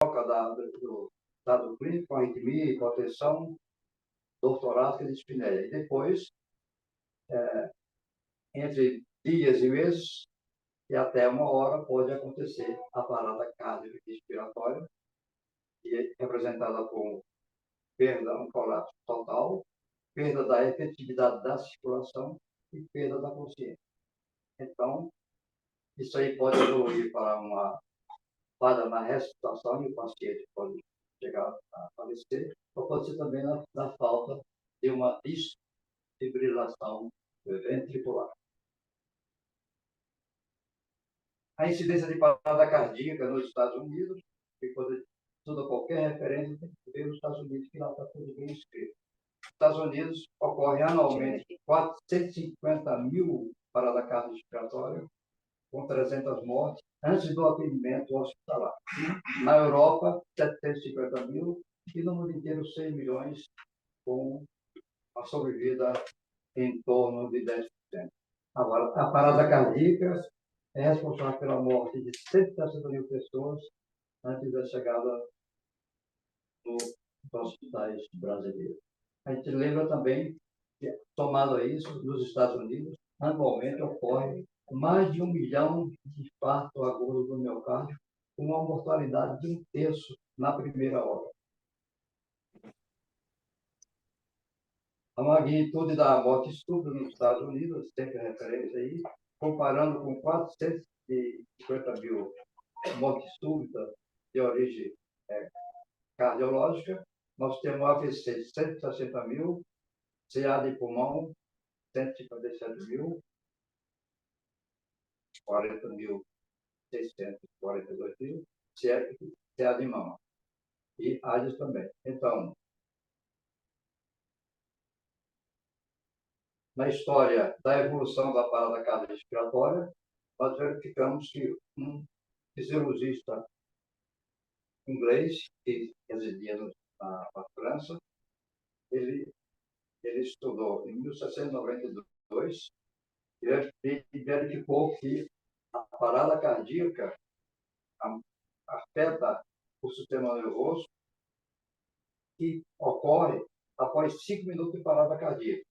do dado clínico, com arritmia, hipotensão, dor torácica e dispneia. E depois, entre dias e meses, e até 1 hora, pode acontecer a parada cardíaca respiratória, que é representada por perda, um colapso total, perda da efetividade da circulação e perda da consciência. Então, isso aí pode evoluir para uma falha na respiração e o paciente pode chegar a falecer, ou pode ser também na falta de uma desfibrilação ventricular. A incidência de parada cardíaca nos Estados Unidos, que quando estuda qualquer referência, tem que ver os Estados Unidos, que lá está tudo bem escrito. Nos Estados Unidos, ocorre anualmente 450 mil paradas cardiorrespiratórias, com 300 mortes, antes do atendimento hospitalar. Na Europa, 750 mil, e no mundo inteiro, 6 milhões, com a sobrevida em torno de 10%. Agora, a parada cardíaca é responsável pela morte de 160 mil pessoas antes da chegada nos hospitais brasileiros. A gente lembra também que, somado a isso, nos Estados Unidos, anualmente ocorre mais de 1 milhão de infartos agudos do miocárdio, com uma mortalidade de 1/3 na primeira hora. A magnitude da morte súbita nos Estados Unidos, sempre referência aí, comparando com 450 mil mortes súbitas de origem cardiológica, nós temos AVC de 160 mil, CA de pulmão, 157 mil, 40.642 mil, CA de mama. E AIDS também. Então, na história da evolução da parada cardiorrespiratória, nós verificamos que um fisiologista inglês, que residia na França, ele estudou em 1792 e verificou que a parada cardíaca afeta o sistema nervoso que ocorre após 5 minutos de parada cardíaca.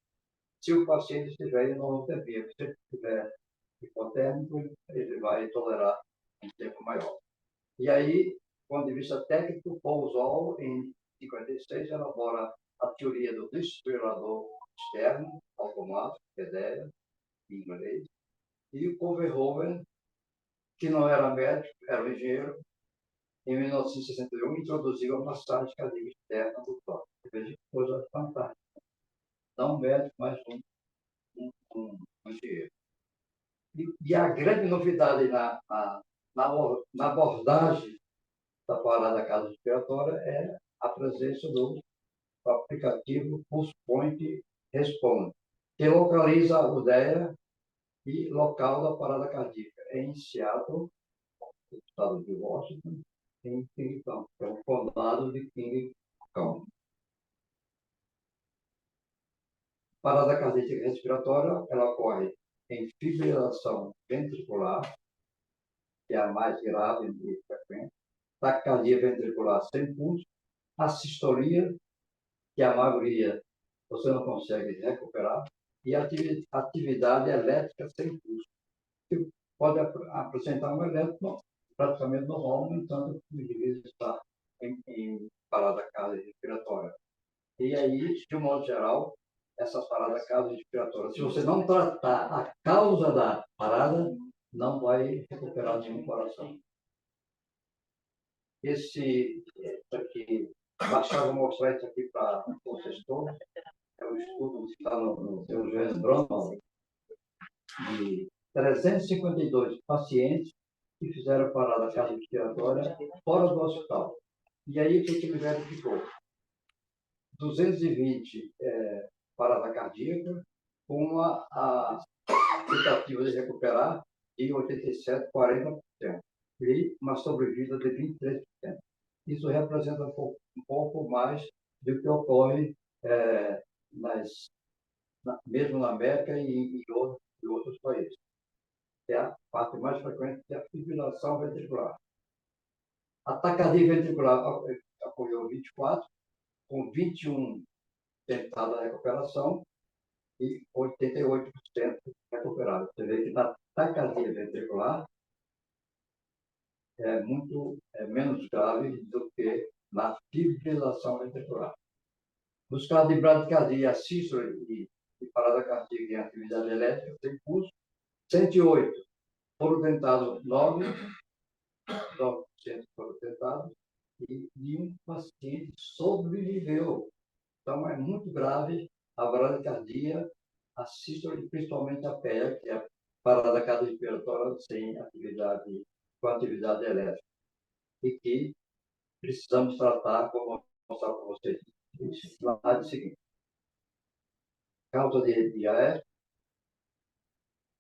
Se o paciente estiver em normoterapia, se ele estiver hipotérmico, ele vai tolerar um tempo maior. E aí, do ponto de vista técnico, Paul Zoll, em 1956, elabora a teoria do desfibrilador externo, automático, PDEA, em inglês, e o Paul Verhoeven, que não era médico, era um engenheiro, em 1961, introduziu a massagem cardíaca externa do tórax. Veja que coisa fantástica. Não um médico, mas um engenheiro. E a grande novidade na abordagem da parada cardiorrespiratória é a presença do aplicativo Pulse Point Responde, que localiza a UDEA e local da parada cardíaca em Seattle, no estado de Washington, em King County, que é o condado de King County. Parada cardíaca respiratória, ela ocorre em fibrilação ventricular, que é a mais grave e frequente, taquicardia ventricular sem pulso, a sistolia, que a maioria você não consegue recuperar, e a atividade elétrica sem pulso, que pode apresentar um elétron praticamente normal, no entanto, o indivíduo está em parada cardiorrespiratória. E aí, de um modo geral, essas paradas cardiorrespiratórias, se você não tratar a causa da parada, não vai recuperar nenhum coração. Esse aqui, bastava mostrar isso aqui para vocês todos, é um estudo que está no seu Journal, de 352 pacientes que fizeram parada cardiorrespiratória fora do hospital. E aí, o que ele verificou? 220 parada cardíaca, com a tentativa de recuperar de 87, 40%, e uma sobrevida de 23%. Isso representa um pouco mais do que ocorre mesmo na América e em outros países. É a parte mais frequente, é a fibrilação ventricular. A taquicardia ventricular ocorreu 24, com 21 tentadas de recuperação e 88% recuperados. Você vê que na taquicardia ventricular é menos grave do que na fibrilação ventricular. Nos casos de bradicardia, sístole e parada cardíaca em atividade elétrica, sem pulso, 108 foram tentados 9% foram tentados, e um paciente sobreviveu. Então, é muito grave a bradicardia, a sístole, principalmente a PEA, que é a parada cardiorrespiratória sem atividade, com atividade elétrica, e que precisamos tratar, como eu vou mostrar para vocês no slide seguinte. Causa de AF,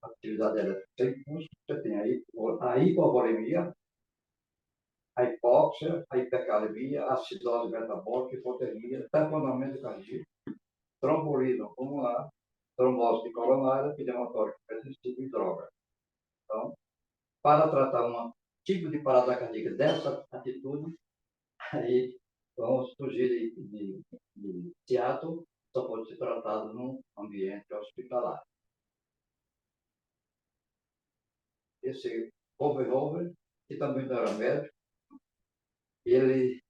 atividade elétrica sem pulso, você tem aí a hipovolemia, a hipóxia, a hipercalemia, a acidose metabólica, hipotermia, tamponamento cardíaco, trombolismo pulmonar, trombose coronária, pneumotórico hipertensivo e droga. Então, para tratar um tipo de parada cardíaca dessa atitude, aí vamos fugir de teatro, só pode ser tratado num ambiente hospitalar. Esse Overhover, que também não era médico, ele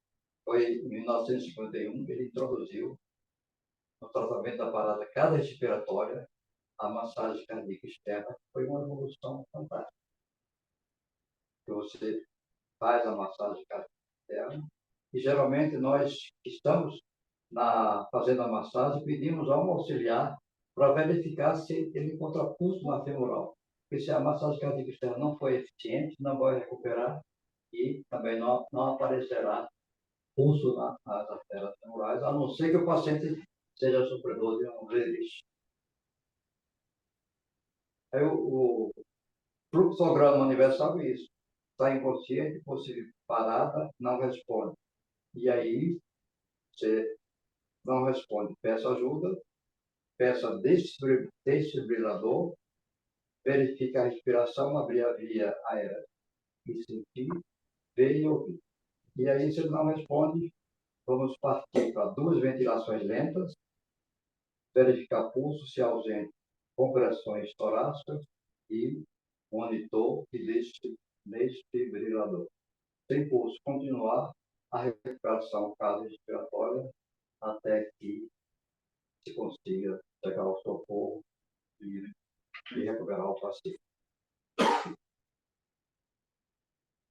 foi em 1951, ele introduziu no tratamento da parada cardiorrespiratória a massagem cardíaca externa, que foi uma evolução fantástica. Você faz a massagem cardíaca externa e geralmente nós que estamos fazendo a massagem pedimos a um auxiliar para verificar se ele encontra pulso na femoral. Porque se a massagem cardíaca externa não foi eficiente, não vai recuperar e também não aparecerá pulso nas artérias femorais, a não ser que o paciente seja sofredor de um release. Aí o fluxograma universal é isso. Está inconsciente, possível parada, não responde. E aí, você não responde, peça ajuda, peça desfibrilador, verifica a respiração, abrir a via aérea e sentir, ver e ouvir. E aí, se ele não responde, vamos partir para 2 ventilações lentas, verificar pulso, se ausente, compressões torácicas e monitor e desfibrilador. Sem pulso, continuar a recuperação cardiorrespiratória até que se consiga chegar ao socorro e recuperar o paciente.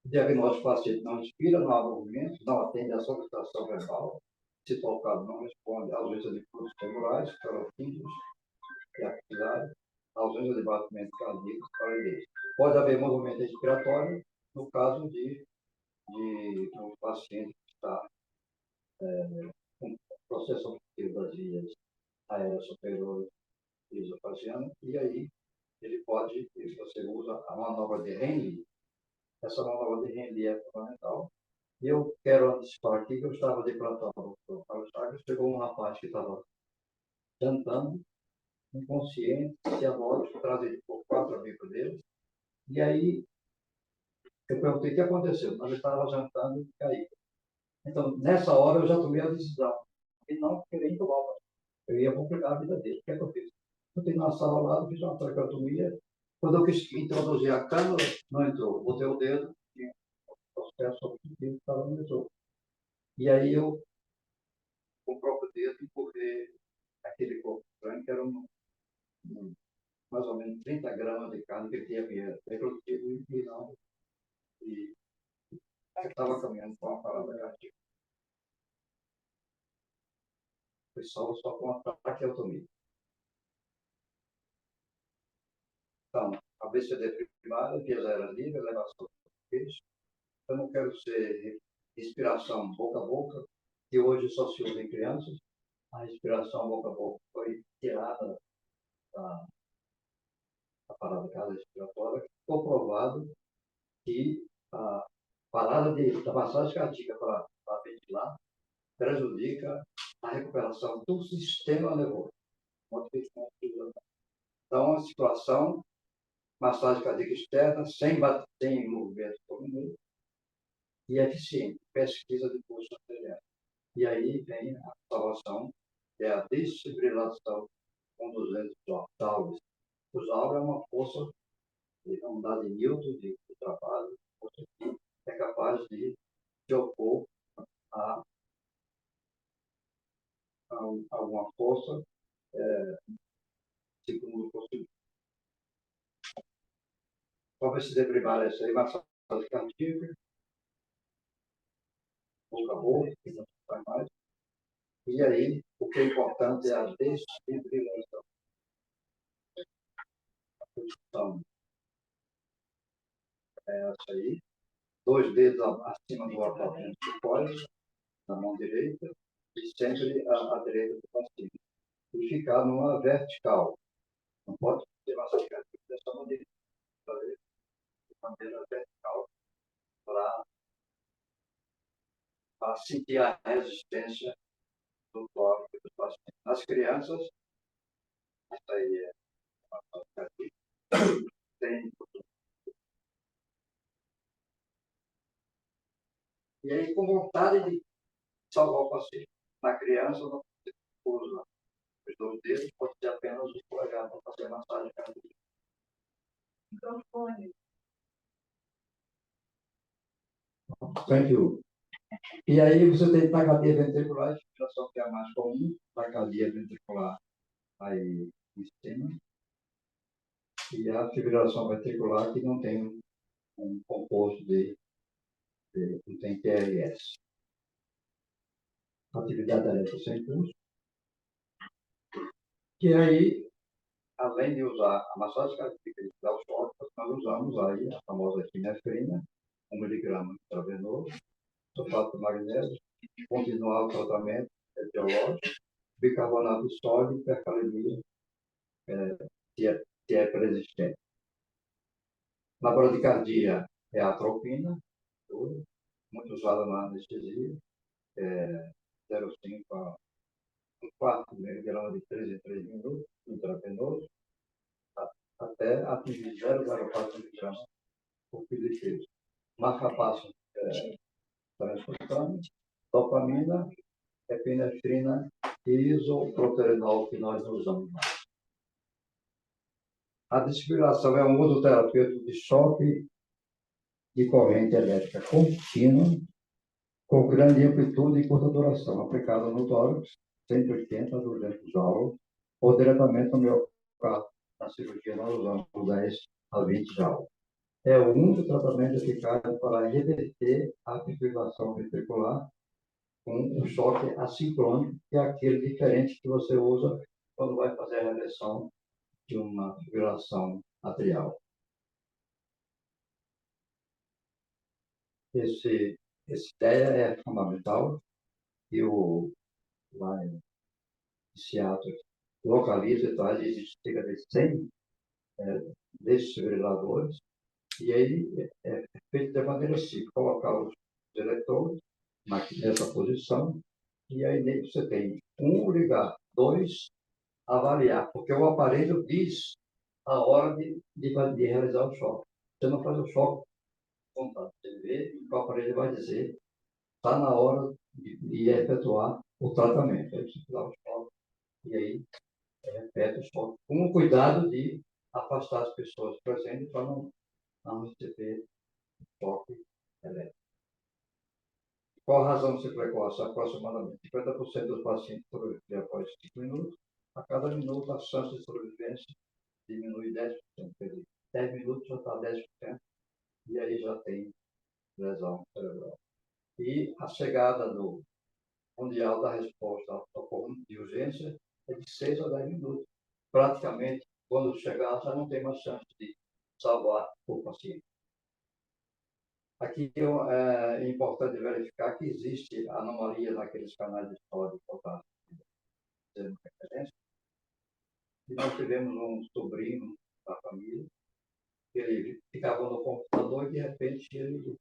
O diagnóstico do paciente não inspira, não há movimento, não atende à solicitação verbal, se tocado não responde, ausência de fluxos femorais, carotídeos e axilares, ausência de batimento cardíaco, palidez. Pode haver movimento respiratório no caso de um paciente que está com processo obstrutivo das vias aéreas superiores e esofagianas, e aí ele pode, se você usa a manobra de Henle, essa manobra de Henle é fundamental. E eu quero antecipar aqui que eu estava de plantão no Dr. Carlos Chagas, chegou um rapaz que estava jantando, inconsciente, cianótico, trazido por 4 amigos dele, e aí eu perguntei o que aconteceu, mas ele estava jantando e caiu. Então, nessa hora eu já tomei a decisão de não querer tomar o paciente. Eu ia complicar a vida dele. O que é que eu fiz? Eu tenho na sala ao lado, fiz uma traqueotomia. Quando eu quis introduzir a cânula, não entrou. Botei o dedo, tinha o processo obstrutivo, estava no entrou. E aí eu, com o próprio dedo, empurrei aquele corpo estranho, que era mais ou menos 30 gramas de carne que ele tinha reprodutido e não. E eu estava caminhando com uma parada cardíaca. Foi só com a traqueotomia. Então, a BCD primária, vias aéreas livres, elevação do peixe. Eu não quero ser respiração boca a boca, que hoje só se usa em crianças. A respiração boca a boca foi tirada da parada cardiorrespiratória, comprovado que a parada da massagem cardíaca para ventilar prejudica a recuperação do sistema nervoso. Então, a situação, massagem cardíaca externa, sem movimento por minuto, e eficiente, pesquisa de pulso arterial. E aí vem a salvação, é a desfibrilação com 200 joules. O joule é uma força, uma unidade de Newton de trabalho, força que é capaz de se opor a alguma força, segundo o possível. Talvez se deprivar essa aí, mas fase cardíaca, pouca roupa, que não faz mais. E aí, o que é importante é a desfibrilação. Então, é essa aí. 2 dedos acima do apartamento do cóccix, na mão direita, e sempre a direita do paciente. E ficar numa vertical. Não pode ter massagem cardíaca dessa maneira. Fazer de maneira vertical para sentir a resistência do tórax do paciente. Nas crianças, isso aí é uma massagem cardíaca. Tem. E aí, com vontade de salvar o paciente. Na criança, não usa os 2 dedos, pode ser apenas o polegar para fazer massagem cardíaca. Microfone. Thank you. E aí você tem taquicardia ventricular, a fibrilação que é a mais comum, taquicardia ventricular aí em cima, e a fibrilação ventricular que não tem um composto não tem QRS. Atividade elétrica sem pulso. Que aí, além de usar a massagem cardíaca e dar os tópicos, nós usamos aí a famosa epinefrina, 1 miligrama intravenoso, sulfato de magnésio, continuar o tratamento etiológico, bicarbonato de sódio e hipercalemia, se é persistente. Na bradicardia é a atropina, muito usada na anestesia, 0,5 a 4 miligramas de 3 em 3 minutos, intravenoso, até atingir 0,04 miligramas por quilo de peso. Marcapasso transcutâneo, dopamina, epinefrina e isoproterenol, que nós não usamos mais. A desfibrilação é um uso terapêutico de choque de corrente elétrica contínua, com grande amplitude e curta duração, aplicada no tórax, 180 a 200 joules, ou diretamente no miocárdio. Na cirurgia, nós usamos 10 a 20 joules. É o único tratamento eficaz para reverter a fibrilação ventricular com um choque assincrônico, que é aquele diferente que você usa quando vai fazer a reversão de uma fibrilação atrial. Essa ideia é fundamental e o lá em Seattle localiza e traz, existe cerca de 100 desfibriladores, e aí é feito de maneira simples, colocar os eletrodos nessa posição, e aí dentro você tem ligar, 2, avaliar, porque o aparelho diz a hora de realizar o choque. Você não faz o choque vontade, você vê e o aparelho vai dizer, está na hora de efetuar o tratamento. Aí você dá o choque e aí repete o choque, com o cuidado de afastar as pessoas presentes para não receber choque elétrico. Qual a razão de ser precoce? Aproximadamente 50% dos pacientes sobrevivem após 5 minutos. A cada minuto, a chance de sobrevivência diminui 10%. Quer dizer, 10 minutos já está 10%, e aí já tem lesão cerebral. E a chegada do mundial da resposta ao socorro de urgência é de 6 a 10 minutos. Praticamente, quando chegar, já não tem mais chance de salvar o paciente. Aqui é importante verificar que existe anomalia naqueles canais de sódio e potássio de referência. E nós tivemos um sobrinho da família, que ele ficava no computador e de repente ele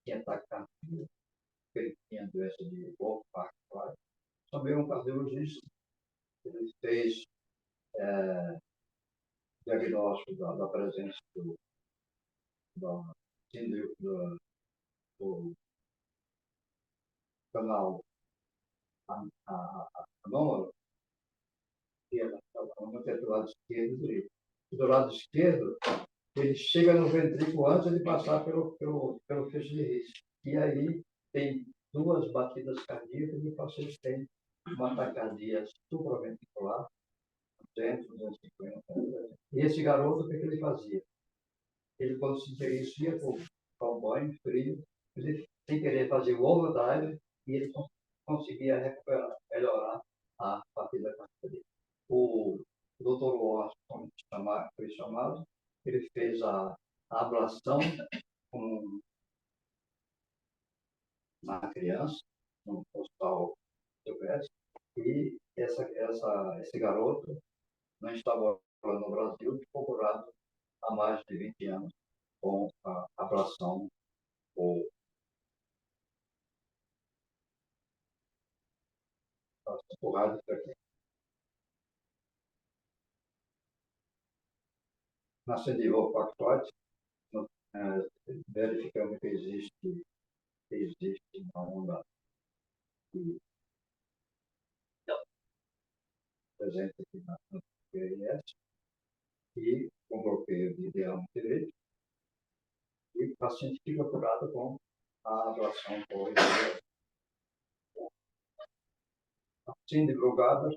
tinha ataque cardíaco, ele tinha doença de Wolff-Parkinson, claro. Também um cardiologista, ele fez diagnóstico da presença da do canal anômalo, que é do lado esquerdo e direito. Do lado esquerdo, ele chega no ventrículo antes de passar pelo feixe de risco. E aí tem duas batidas cardíacas e o paciente tem uma taquicardia supraventricular, 200, 250. E esse garoto, o que ele fazia? Ele, quando sentia isso, ia para um banho frio, ele, sem querer, fazia o overdrive e ele conseguia recuperar, melhorar a batida cardíaca dele. O Dr. Washington, foi chamado, ele fez a ablação na criança, no hospital silvestre, e esse garoto não estava no Brasil, ficou curado há mais de 20 anos com a ablação por radiofrequência. Na CDO Factoide, verificamos que existe uma onda presente aqui no PRS e com bloqueio de diâmetro direito, e o paciente fica curado com a ablação por a síndrome drogada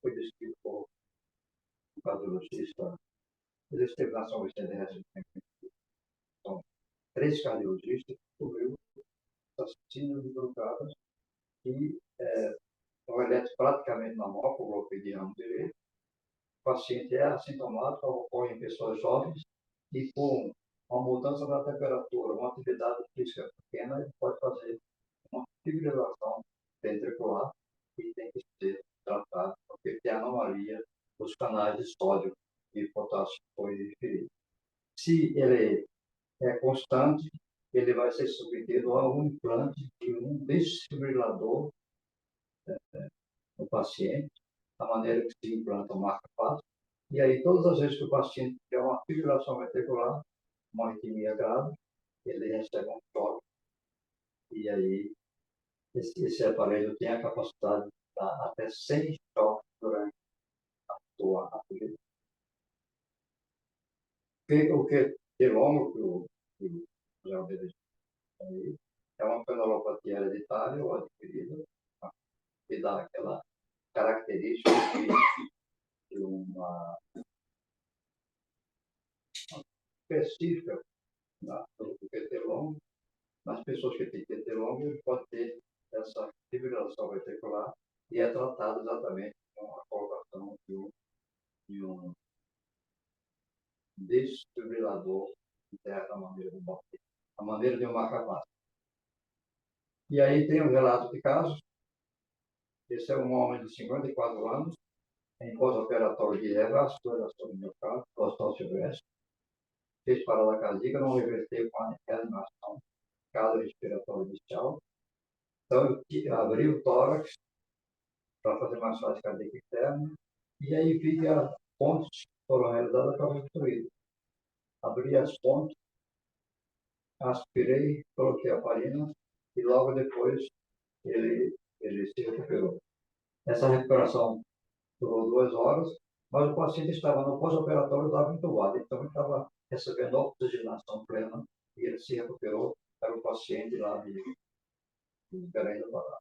foi descrito por um cardiologista. Ele esteve na São Vicente recentemente. São 3 cardiologistas que descobriu essas síndromes drogadas e o elétrico praticamente normal, com bloqueio de ramo direito. O paciente é assintomático, ocorre em pessoas jovens e com uma mudança da temperatura, uma atividade física pequena, ele pode fazer uma fibrilação ventricular e tem que ser tratado, porque tem anomalia dos canais de sódio e potássio que foi referido. Se ele é constante, ele vai ser submetido a um implante de um desfibrilador no paciente, da maneira que se implanta o marca-passo. E aí, todas as vezes que o paciente tem uma fibrilação ventricular, uma arritmia grave, ele recebe um choque. E aí, esse aparelho tem a capacidade de dar até 100 choques durante a sua atividade. O que de longo que o já aí, é uma penelopatia hereditária ou adquirida, que dá aquela característica de uma específica do PT longo. Nas pessoas que têm PT longo, ele pode ter essa fibrilação ventricular e é tratado exatamente com a colocação de um desfibrilador interno a maneira de um marca-passo. E aí tem um relato de casos. Esse é um homem de 54 anos, em pós-operatório de revascularização do miocárdio, do Hospital Silvestre, fez parada cardíaca, não reverteu com a reanimação, caso respiratório inicial. Então, eu abri o tórax para fazer massagem cardíaca interna, e aí vi que as pontes foram realizadas para obstruídas. Abri as pontes, aspirei, coloquei a farina, e logo depois ele se recuperou. Essa recuperação durou 2 horas, mas o paciente estava no pós-operatório, estava entubado, então ele estava recebendo oxigenação plena e ele se recuperou. Era o paciente lá de Belém do Pará.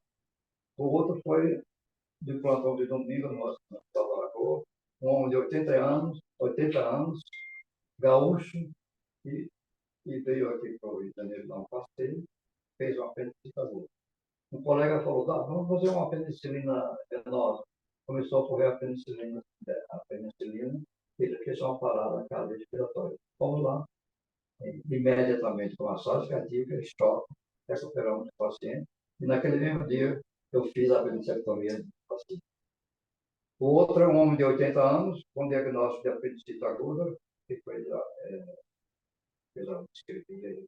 O outro foi de plantão de domingo no Hospital da Lagoa, um homem de 80 anos, gaúcho, e veio aqui para o Rio de Janeiro dar um passeio, fez uma apendicite. Um colega falou, vamos fazer uma penicilina venosa. Começou a correr a penicilina, ele fez uma parada cardiorrespiratória. Vamos lá, imediatamente com massagem cardíaca, choque, recuperamos o paciente, e naquele mesmo dia eu fiz a apendicectomia do paciente. O outro é um homem de 80 anos, com diagnóstico de apendicite aguda, que foi já descrito aí.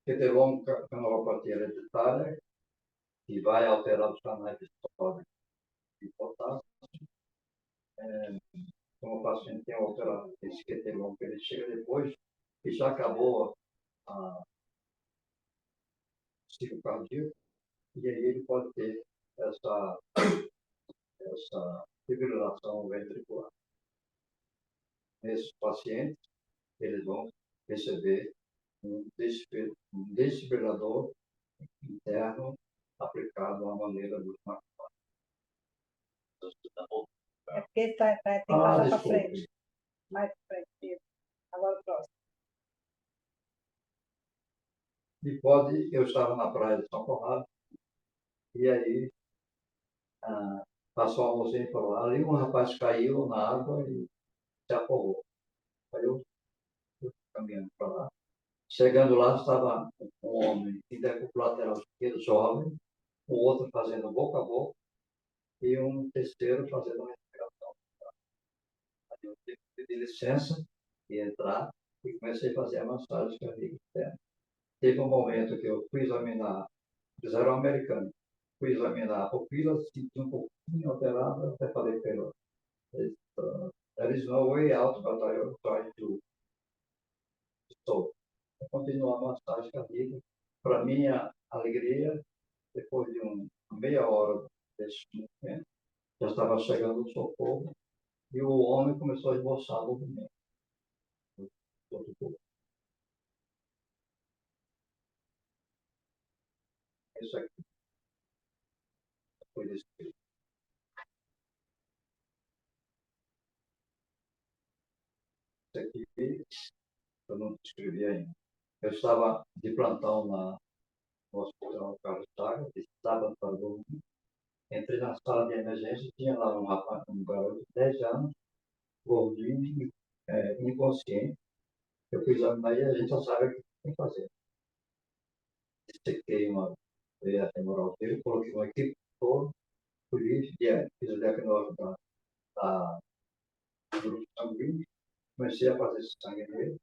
Retelom canalopatia hereditária, que vai alterar os canais de sódio e potássio, como o paciente tem alterado esse QT-longo, ele chega depois e já acabou a ciclo cardíaco, e aí ele pode ter essa fibrilação ventricular. Nesses pacientes, eles vão receber um desfibrilador interno aplicado à maneira do smartphone. É porque tem que passar para frente. Mais para frente. Agora o próximo. E eu estava na praia de São Conrado, e aí passou uma mocinha e falou, ali um rapaz caiu na água e se afogou. Aí eu caminhando para lá. Chegando lá, estava um homem em decúbito lateral esquerdo, jovem, o outro fazendo boca a boca e um terceiro fazendo uma respiração. Aí eu tive que pedir licença e entrar e comecei a fazer a massagem cardíaca externa. Teve um momento que eu fui examinar, fizeram um americano, fui examinar a pupila, senti um pouquinho alterada, até falei para ele, there is no way out, but I will try to solve. Continuar a massagem cardíaca. Para minha alegria, depois de meia hora desse movimento, já estava chegando o socorro e o homem começou a esboçar o movimento. Isso aqui foi descrito. Isso aqui eu não descrevi ainda. Eu estava de plantão no Hospital Carlos Chagas, de sábado para domingo. Entrei na sala de emergência, tinha lá um garoto de 10 anos, gordinho, inconsciente. Eu fui examinar e a gente já sabe o que tem que fazer. Dissequei uma veia femoral dele, coloquei uma equipe toda, fiz o diagnóstico da grupo sanguíneo, comecei a fazer esse sangue nele,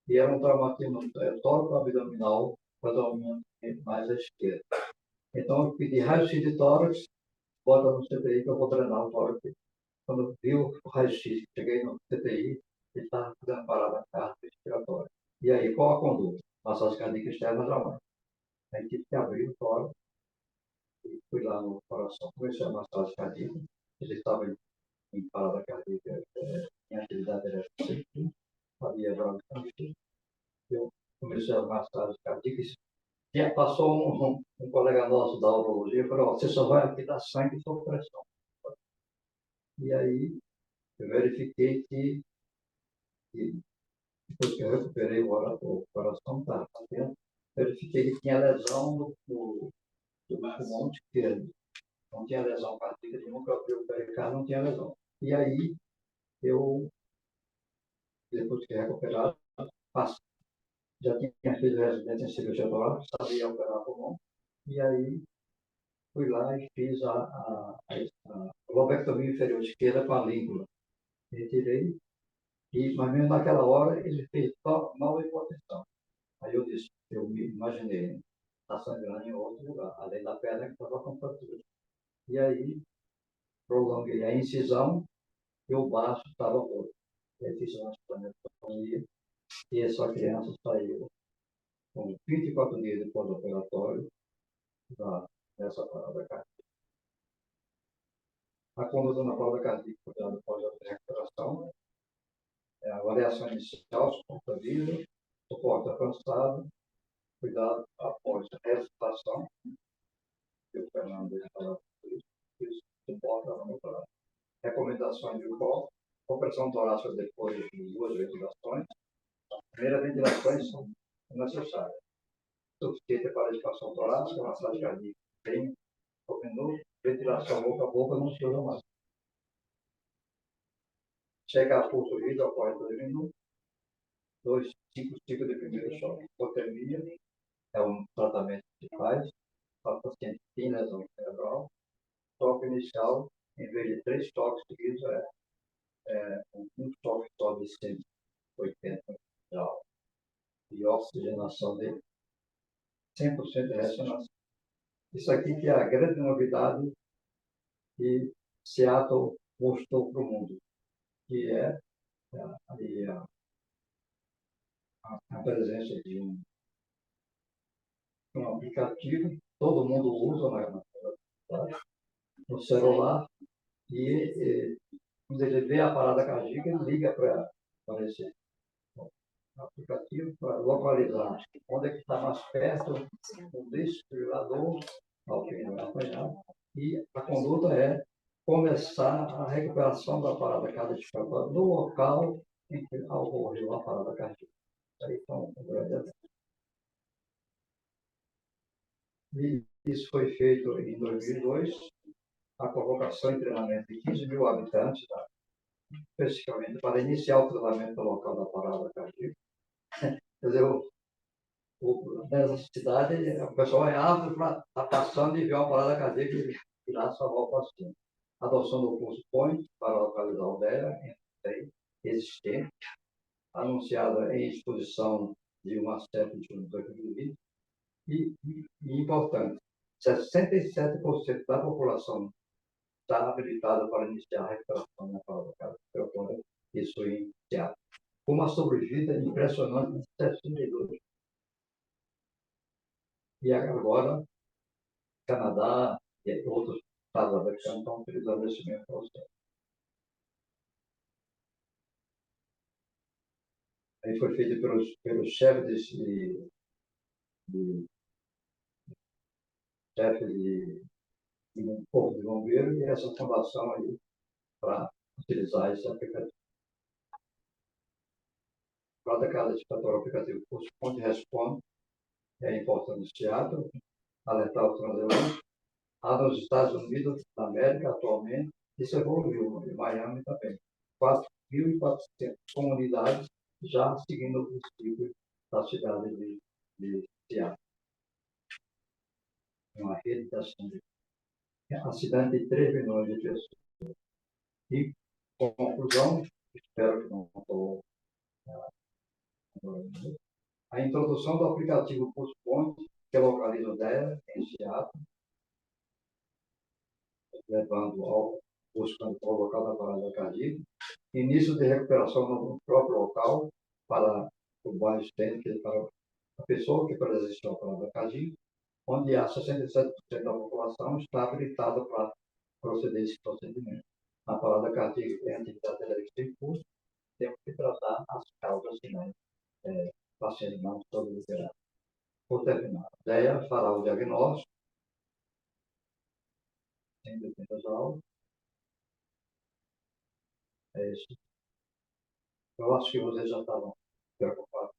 e era um traumatismo tóraco-abdominal, predominantemente mais à esquerda. Então eu pedi raio-x de tórax, bota no CTI que eu vou treinar o tórax. Quando eu vi o raio-x, cheguei no CTI, ele estava fazendo parada cardiorrespiratória. E aí, qual a conduta? Massagem cardíaca externa jamais. Aí tive que abrir o tórax, e fui lá no coração, comecei a massagem cardíaca, ele estava em parada cardíaca, em atividade elétrica, havia bronquiolite, eu comecei a massagem cardíaca, e passou um colega nosso da urologia e falou, você só vai aqui dar sangue sob pressão. E aí, eu verifiquei que depois que eu recuperei o coração, tá batendo, verifiquei que tinha lesão no pulmão esquerdo. Não tinha lesão cardíaca, nunca abriu o pericárdio, não tinha lesão. E aí, eu, depois que recuperado, já tinha feito residência em cirurgia torácica, sabia operar pulmão. E aí, fui lá e fiz a lobectomia inferior esquerda com a língua. Retirei, mas mesmo naquela hora, ele fez mal hipotensão. Aí eu disse, eu me imaginei, está sangrando em outro lugar, além da perna que estava com fratura. E aí, prolonguei a incisão e o baço estava roto. Eu fiz uma esplanectomia e essa criança saiu com 24 dias de pós-operatório nessa parada cardíaca. A conduta na parada cardíaca, cuidado após a recuperação, a avaliação inicial, suporte a vida, suporte avançado, cuidado após a ressuscitação, que o Fernando falou isso, suporte avançado. Recomendações de UCOL, compressão torácica depois de 2 ventilações. A primeira ventilações são necessárias. Suficiente para a educação torácica, massagem cardíaca tem por minuto, ventilação boca a boca não se usa mais. Chegar a pulso rígido ocorre 2 minutos, 5 ciclos de primeiro choque. Hipotermia é um tratamento que se faz para o paciente que tem lesão cerebral. Toque inicial, em vez de 3 toques seguidos, um toque só de 180 graus. E oxigenação dele, 100% de ressonância. Isso aqui que é a grande novidade que Seattle mostrou para o mundo. que é ali a presença de um aplicativo, todo mundo usa no celular, e quando ele vê a parada cardíaca, ele liga para esse aplicativo para localizar onde é que está mais perto o desfibrilador, ao que não é apanhado, e a conduta é começar a recuperação da parada cardíaca no local em que ocorreu a parada cardíaca. Aí, então, um grande exemplo. E isso foi feito em 2002, a convocação e treinamento de 15 mil habitantes, especificamente para iniciar o tratamento local da parada cardíaca. Quer dizer, nessa cidade, o pessoal é ávido para estar passando e ver uma parada cardíaca e lá salvar o paciente. Adoção do curso POINT para localizar o DEA existente, anunciada em exposição de uma CEP de 2020, e importante, 67% da população está habilitada para iniciar a recuperação na parada cardíaca. Isso em teatro. Com uma sobrevida impressionante de 62. E agora, Canadá e outros estados americanos estão utilizando esse mesmo processo. Aí foi feito pelos chefes de corpo de bombeiro e essa fundação aí para utilizar esse aplicativo. Cada casa de fator aplicativo Ponte Responde é importante no teatro, alertar o transeunte. Há nos Estados Unidos da América atualmente, isso evoluiu, em Miami também. 4.400 comunidades já seguindo o princípio da cidade de Seattle. Uma rede de ação. A cidade tem 3 milhões de pessoas. E, com conclusão, espero que não estou. A introdução do aplicativo Pulse Point, que localiza o DEA em Seattle, buscando o local da parada cardíaca, início de recuperação no próprio local para o bairro estende, para a pessoa que presenciou a parada cardíaca, onde há 67% da população está habilitada para proceder esse procedimento. Na parada cardíaca tem atividade elétrica em curso, temos que tratar as causas, senão o paciente não sobreviverá. Por terminar, a DEA fará o diagnóstico, sem depender da aula. É isso. Eu acho que vocês já estavam preocupados.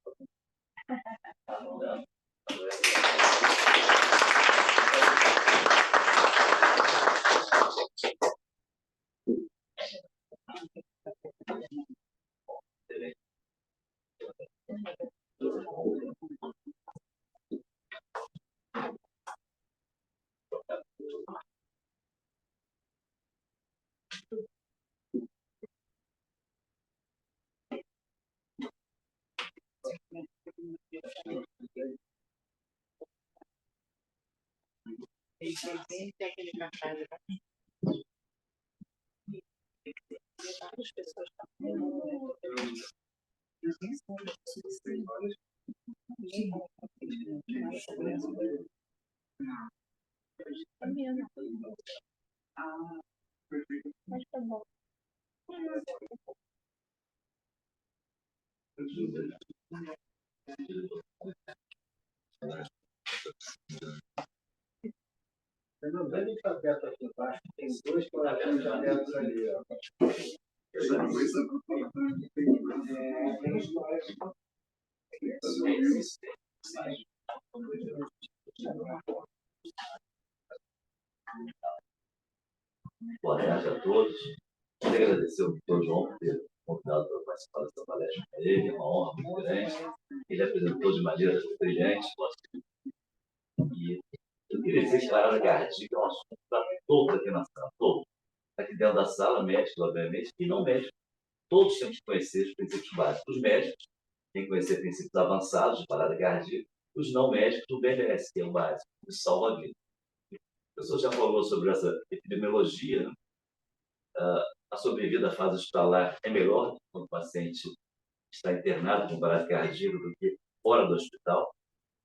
Eu não vejo que aberto aqui embaixo, tem 2 corações abertos ali. Boa tarde a todos. Queria agradecer ao doutor João por ter convidado para participar dessa palestra com ele. É uma honra muito grande. Ele apresentou de maneira brilhante. E eu queria dizer que a parada cardíaca é um assunto para todos aqui na sala, todos. Aqui dentro da sala, médicos, obviamente, e não médicos. Todos temos que conhecer os princípios básicos. Os médicos têm que conhecer princípios avançados de parada cardíaca. Os não médicos, o BMS, que é o básico, que salva a vida. O professor já falou sobre essa epidemiologia, né? A sobrevida à fase hospitalar é melhor quando o paciente está internado com parada cardíaca do que fora do hospital.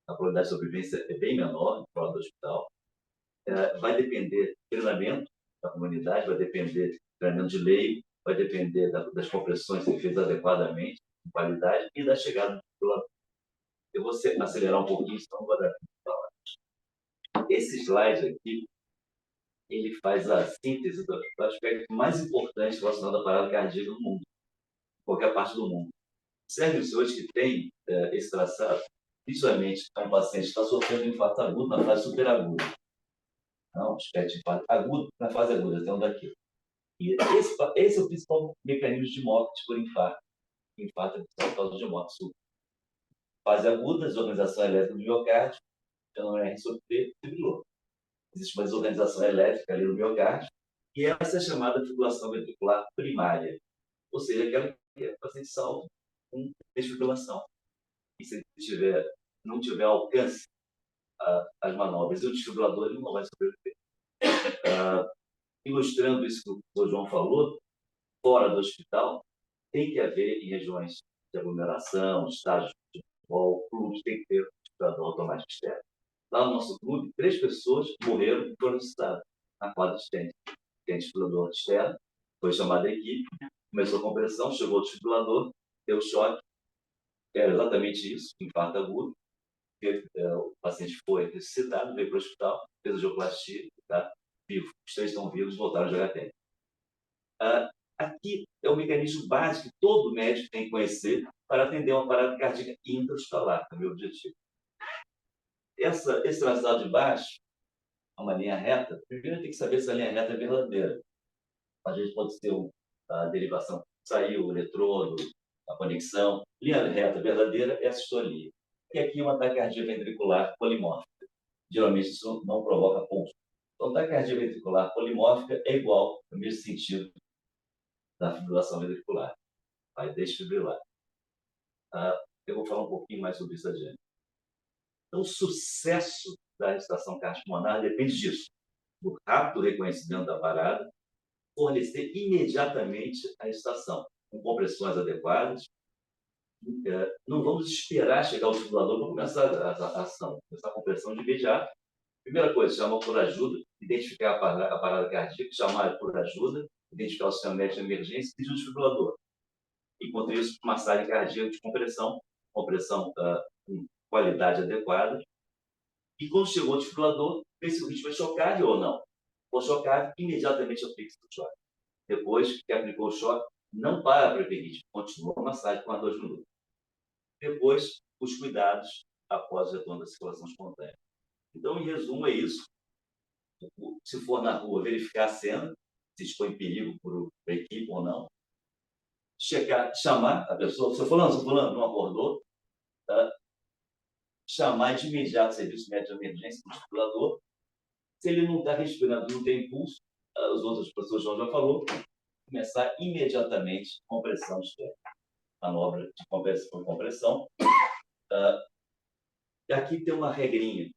A probabilidade de sobrevivência é bem menor fora do hospital. Vai depender do treinamento da comunidade, vai depender do treinamento de lei, vai depender das compressões serem feitas adequadamente, com qualidade, e da chegada do fibrilador. Eu vou acelerar um pouquinho, senão não vou dar tempo de falar. Esse slide aqui, ele faz a síntese do aspecto mais importante relacionado à parada cardíaca no mundo, em qualquer parte do mundo. Serve-os hoje que tem esse traçado, visualmente, é um paciente que está sofrendo de infarto agudo na fase superaguda. Não, aspecto de infarto agudo na fase aguda, até onde aqui. E esse é o principal mecanismo de morte por infarto. Infarto é a principal causa de morte súbita. Fase aguda, desorganização elétrica do miocárdio, fenômeno RSOP, fibrilou. Existe uma desorganização elétrica ali no miocárdio, e essa é chamada fibrilação ventricular primária, ou seja, aquela que é paciente salvo com desfibrilação. E se ele não tiver alcance as manobras e o desfibrilador, ele não vai sobreviver. Ilustrando isso que o Dr. João falou, fora do hospital, tem que haver em regiões de aglomeração, estádios de futebol, clubes, tem que ter um desfibrilador automático externo. Lá no nosso clube, 3 pessoas morreram e foram citadas na quadra de tênis. Tem desfibrilador externo, foi chamada a equipe, começou a compressão, chegou o desfibrilador, deu choque, era exatamente isso, infarto agudo. O paciente foi ressuscitado, veio para o hospital, fez a angioplastia, está vivo. Os 3 estão vivos, voltaram a jogar tênis. Aqui é o mecanismo básico que todo médico tem que conhecer para atender uma parada cardíaca intra-hospitalar, é o meu objetivo. Esse traçado de baixo, uma linha reta, primeiro tem que saber se a linha reta é verdadeira. A gente pode ter a derivação, saiu o eletrodo, a conexão. Linha reta verdadeira é a sistolia. E aqui uma taquicardia ventricular polimórfica. Geralmente isso não provoca pulso. Então, taquicardia ventricular polimórfica é igual, no mesmo sentido da fibrilação ventricular. Vai desfibrilar. Eu vou falar um pouquinho mais sobre isso adiante. Então, o sucesso da ressuscitação cardiopulmonar depende disso, do rápido reconhecimento da parada, fornecer imediatamente a ressuscitação, com compressões adequadas. Não vamos esperar chegar ao desfibrilador para começar a ação, começar a compressão de imediato. Primeira coisa, chamar por ajuda, identificar a parada cardíaca, chamar por ajuda, identificar o sistema médico de emergência e pedir um desfibrilador. Enquanto isso, massagem cardíaca de compressão com qualidade adequada. E quando chegou o desfibrilador, ver se o ritmo é chocável ou não. Se for chocável, imediatamente aplique o choque. Depois que aplicou o choque, não para a preperítica, continua a massagem por 2 minutos. Depois, os cuidados após o retorno da circulação espontânea. Então, em resumo, é isso. Se for na rua, verificar a cena, se expõe em perigo para a equipe ou não. Chamar a pessoa, seu fulano, não acordou, tá? Chamar de imediato o serviço médico de emergência do desfibrilador. Se ele não está respirando, não tem impulso, as outras pessoas já falou, começar imediatamente compressão externa. Manobra de compressão. E aqui tem uma regrinha.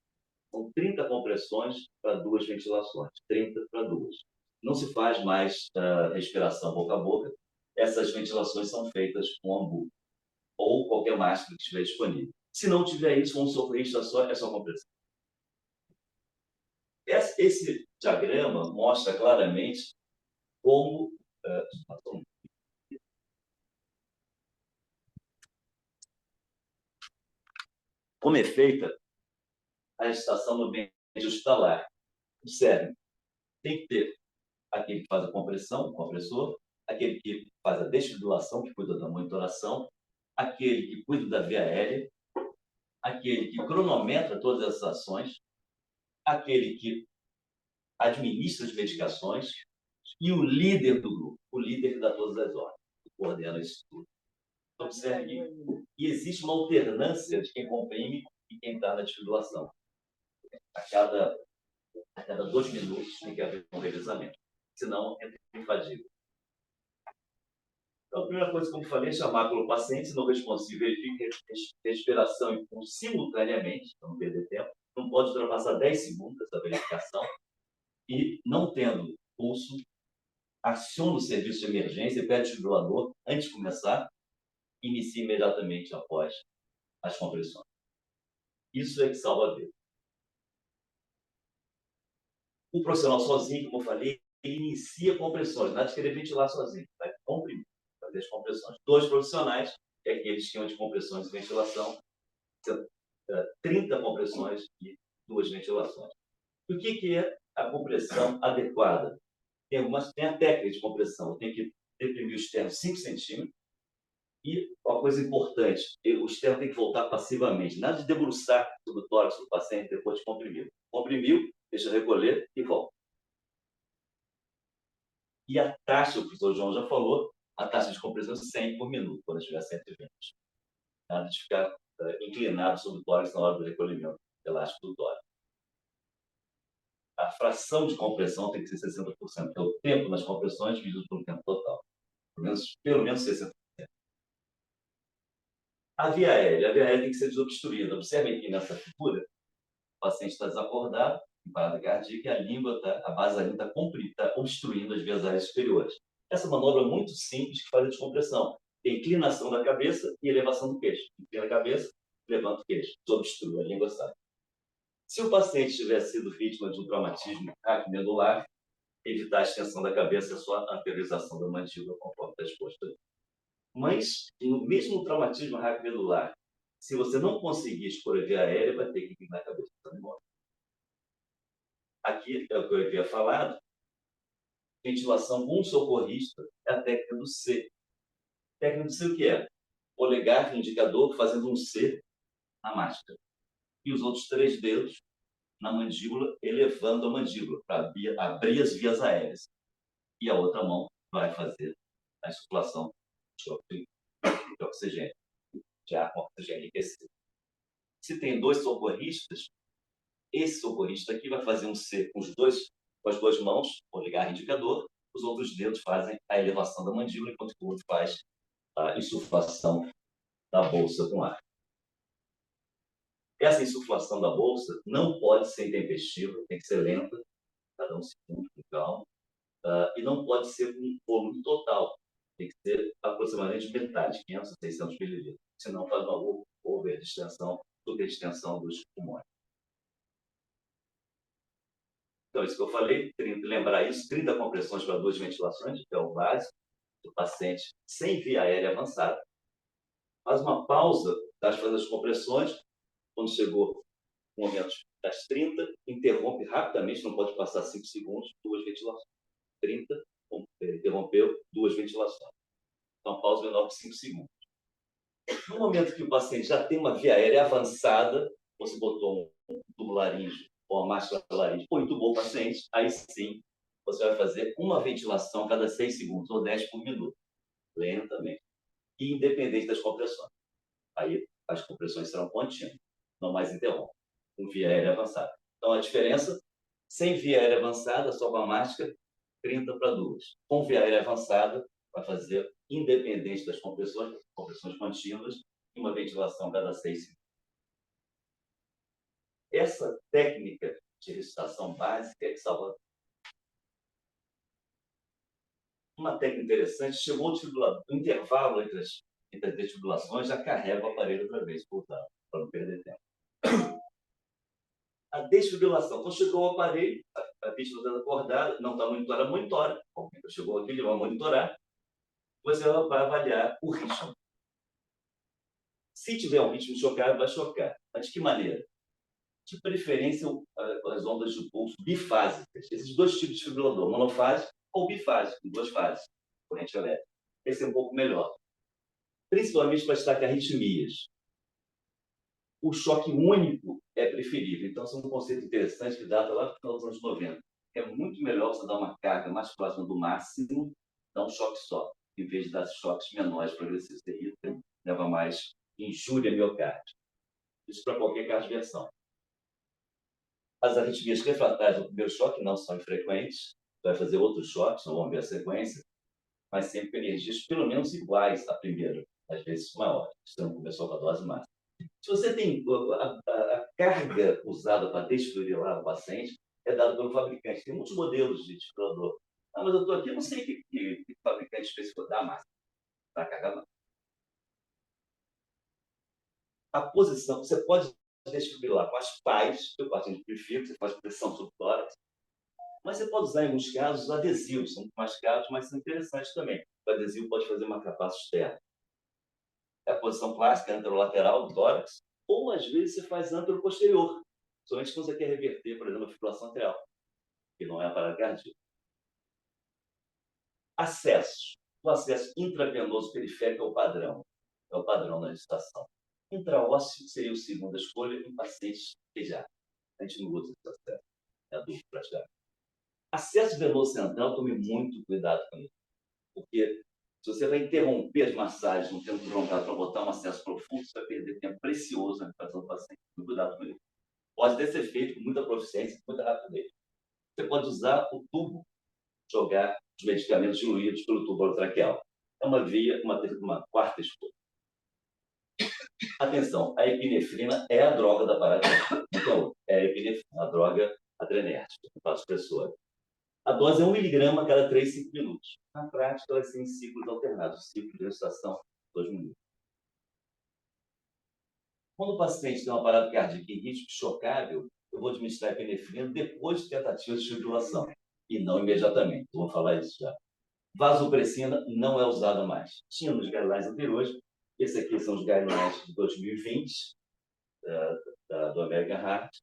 São 30 compressões para 2 ventilações. 30 para 2. Não se faz mais respiração boca a boca. Essas ventilações são feitas com ambu ou qualquer máscara que estiver disponível. Se não tiver isso, vamos socorrista é só compressão. Esse diagrama mostra claramente como é feita a estação no ambiente hospitalar. Observe, tem que ter aquele que faz a compressão, o compressor, aquele que faz a desfibrilação, que cuida da monitoração, aquele que cuida da via aérea, aquele que cronometra todas essas ações, aquele que administra as medicações e o líder do grupo, o líder que dá todas as ordens, que coordena isso tudo. Então, observe, e existe uma alternância de quem comprime e quem está na desfibrilação. A cada 2 minutos tem que haver um revezamento, senão entra em fadiga. Então, a primeira coisa, como falei, é chamar pelo paciente, se não responsivo, verifique respiração e pulso simultaneamente, para não perder tempo. Não pode ultrapassar 10 segundos essa verificação. E, não tendo pulso, aciona o serviço de emergência e pede o desfibrilador antes de começar, inicia imediatamente após as compressões. Isso é que salva a vida. O profissional sozinho, como eu falei, ele inicia compressões, nada de querer ventilar sozinho, vai comprimir, fazer as compressões. 2 profissionais, que é aquele esquema de compressões e ventilação, 30 compressões e 2 ventilações. O que é a compressão adequada? Tem a técnica de compressão, tem que deprimir o externo 5 centímetros e, uma coisa importante, o externo tem que voltar passivamente, nada de debruçar sobre o tórax do paciente depois de comprimir. Comprimiu, deixa recolher e volta. E a taxa, o professor João já falou, a taxa de compressão é 100 por minuto, quando estiver 120. Nada de ficar inclinado sobre o tórax na hora do recolhimento elástico do tórax. A fração de compressão tem que ser 60%, que é o tempo nas compressões dividido pelo tempo total. Pelo menos 60%. A via aérea tem que ser desobstruída. Observem aqui nessa figura, o paciente está desacordado, em parada cardíaca, a base da língua está comprida, está obstruindo as vias aéreas superiores. Essa manobra é muito simples que faz a descompressão. Tem inclinação da cabeça e elevação do queixo. Inclina a cabeça, levanta o queixo, desobstrui, a língua sai. Se o paciente tiver sido vítima de um traumatismo raquimedular, evitar a extensão da cabeça e a sua anteriorização da mandíbula, conforme está exposto ali. Mas, no mesmo traumatismo raquimedular, se você não conseguir expor a via aérea, vai ter que inclinar a cabeça para embora. Aqui é o que eu havia falado. Ventilação com um socorrista é a técnica do C. A técnica do C o que é? Polegar e indicador fazendo um C na máscara. E os outros 3 dedos na mandíbula, elevando a mandíbula para abrir as vias aéreas. E a outra mão vai fazer a insuflação de oxigênio, de ar com oxigênio enriquecido. Se tem 2 socorristas, esse socorrista aqui vai fazer um C com as 2 mãos, polegar e indicador, os outros dedos fazem a elevação da mandíbula, enquanto o outro faz a insuflação da bolsa com ar. Essa insuflação da bolsa não pode ser intempestiva, tem que ser lenta, cada 1 segundo, com calma, e não pode ser com volume total, tem que ser aproximadamente metade, 500 a 600 mililitros, senão faz uma overdistensão, superextensão dos pulmões. Então, isso que eu falei, lembrar isso, 30 compressões para 2 ventilações, que é o básico do paciente sem via aérea avançada. Faz uma pausa das compressões, quando chegou o momento das 30, interrompe rapidamente, não pode passar 5 segundos, 2 ventilações. 30, interrompeu, 2 ventilações. Então, pausa menor que 5 segundos. No momento que o paciente já tem uma via aérea avançada, você botou um tubo laríngeo ou uma máscara laríngea, ou entubou o paciente, aí sim, você vai fazer uma ventilação a cada 6 segundos, ou 10 por minuto, lentamente, e independente das compressões. Aí, as compressões serão contínuas, não mais interrompem, com via aérea avançada. Então, a diferença, sem via aérea avançada, só com a máscara, 30 para 2. Com via aérea avançada, vai fazer, independente das compressões contínuas, e uma ventilação a cada 6 segundos. Essa técnica de ressuscitação básica é que salva. Uma técnica interessante, chegou o intervalo entre as desfibrilações, já carrega o aparelho outra vez, para não perder tempo. A desfibrilação, quando chegou o aparelho, a vítima está acordada, não está monitorada, monitora. Bom, chegou aqui, ele vai monitorar, você vai avaliar o ritmo. Se tiver um ritmo chocado, vai chocar. Mas de que maneira? De preferência, as ondas de pulso bifásicas. Esses 2 tipos de desfibrilador, monofásico ou bifásico, em 2 fases, corrente elétrica. Esse é um pouco melhor. Principalmente para destacar arritmias. O choque único é preferível. Então, esse é um conceito interessante que data lá no final dos anos 90. É muito melhor você dar uma carga mais próxima do máximo, dar um choque só, em vez de dar choques menores progressivos. Isso leva mais injúria miocárdia. Isso para qualquer cardioversão. As arritmias refratárias do primeiro choque não são infrequentes. Vai fazer outros choques, não vão ver a sequência, mas sempre com energias pelo menos iguais à primeira, às vezes maior. Estamos começou com a dose máxima. Se você tem a carga usada para desfibrilar o paciente, é dada pelo fabricante. Tem muitos modelos de desfibrilador. Ah, mas eu estou aqui, eu não sei que fabricante especificou da massa. Para carregar, não. A posição, você pode desfibrilar com as pás, eu gosto de prefiro, você faz pressão sobre o tórax, mas você pode usar, em alguns casos, adesivos, são mais caros, mas são interessantes também. O adesivo pode fazer uma capaça externa. É a posição clássica, anterolateral do tórax, ou às vezes você faz anteroposterior, somente quando você quer reverter, por exemplo, a fibrilação atrial, que não é a parada cardíaca. Acesso. O acesso intravenoso periférico é o padrão na legislação. Intraósseo seria a segunda escolha em pacientes pediátricos. A gente não usa esse acesso, é adulto praticamente. Acesso venoso central, tome muito cuidado com isso, porque se você vai interromper as massagens no tempo prolongado para botar um acesso profundo, você vai perder tempo precioso na recuperação do paciente. Muito cuidado com isso. Pode até ser feito com muita proficiência, com muita rapidez. Você pode usar o tubo, jogar os medicamentos diluídos pelo tubo orotraqueal. É uma via, uma quarta escolha. Atenção, a epinefrina é a droga da parada. Então, é a epinefrina, a droga adrenérgica, vasopressora. A dose é 1 miligrama a cada 3, 5 minutos. Na prática, ela é em ciclos alternados, ciclo de gestação, 2 minutos. Quando o paciente tem uma parada cardíaca em risco chocável, eu vou administrar epinefrina depois de tentativa de fibrilação, e não imediatamente. Eu vou falar isso já. Vasopressina não é usada mais. Tinha nos guidelines anteriores, esse aqui são os guidelines de 2020, do American Heart,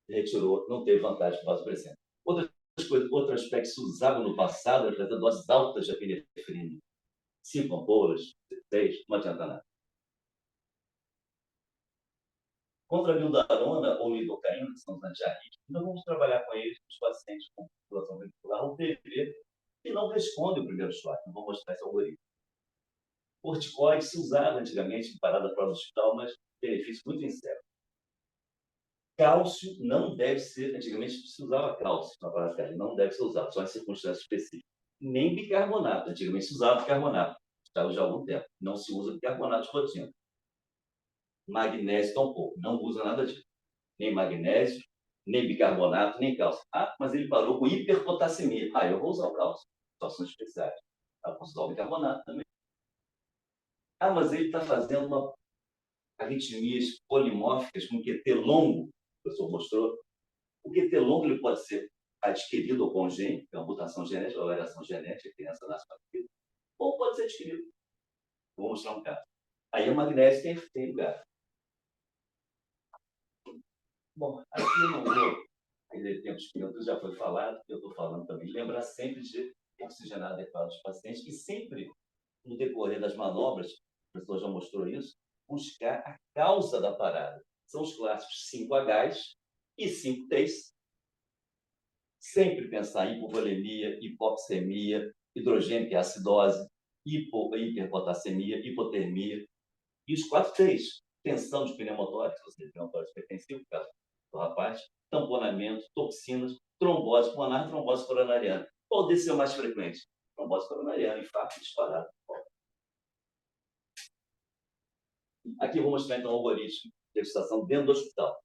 retirou, não teve vantagem com vasopressina. Outro aspecto que se usava no passado era fazer doses altas de epinefrina. 5 ampolas, 6, não adianta nada. Contra a mildarona ou lidocaína, que são os antiarrítmicos, nós vamos trabalhar com eles, os pacientes com população ventricular ou PV, que não respondem o primeiro choque. Não vou mostrar esse algoritmo. Corticoide se usava antigamente em parada fora do hospital, mas benefício muito incerto. Cálcio não deve ser, antigamente se usava cálcio na parada cardíaca, não deve ser usado, só em circunstâncias específicas. Nem bicarbonato, antigamente se usava bicarbonato, estava já há algum tempo, não se usa bicarbonato de rotina. Magnésio tampouco, não usa nada disso. Nem magnésio, nem bicarbonato, nem cálcio. Ah, mas ele parou com hiperpotassemia. Ah, eu vou usar o cálcio, situações especiais. Eu posso usar o bicarbonato também. Ah, mas ele está fazendo uma arritmias polimórficas com QT longo, o professor mostrou. O QT longo ele pode ser adquirido ou congênito, que é uma mutação genética, uma variação genética, a criança nasce com aquilo, ou pode ser adquirido. Vou mostrar um caso. Aí o magnésio tem lugar. Bom, aqui eu não vou perder tempo explicando, já foi falado, eu estou falando também. Lembrar sempre de oxigenar adequado os pacientes e sempre, no decorrer das manobras, o professor já mostrou isso, buscar a causa da parada. São os clássicos 5Hs e 5Ts. Sempre pensar em hipovolemia, hipoxemia, hidrogênio, que é acidose, hiperpotassemia, hipotermia. E os 4Ts, tensão de pneumotórax, ou seja, pneumotórax hipertensivo, caso do rapaz, tamponamento, toxinas, trombose pulmonar, trombose coronariana. Qual desses é o mais frequente? Trombose coronariana, infarto disparado. Aqui eu vou mostrar então o algoritmo de resuscitação dentro do hospital.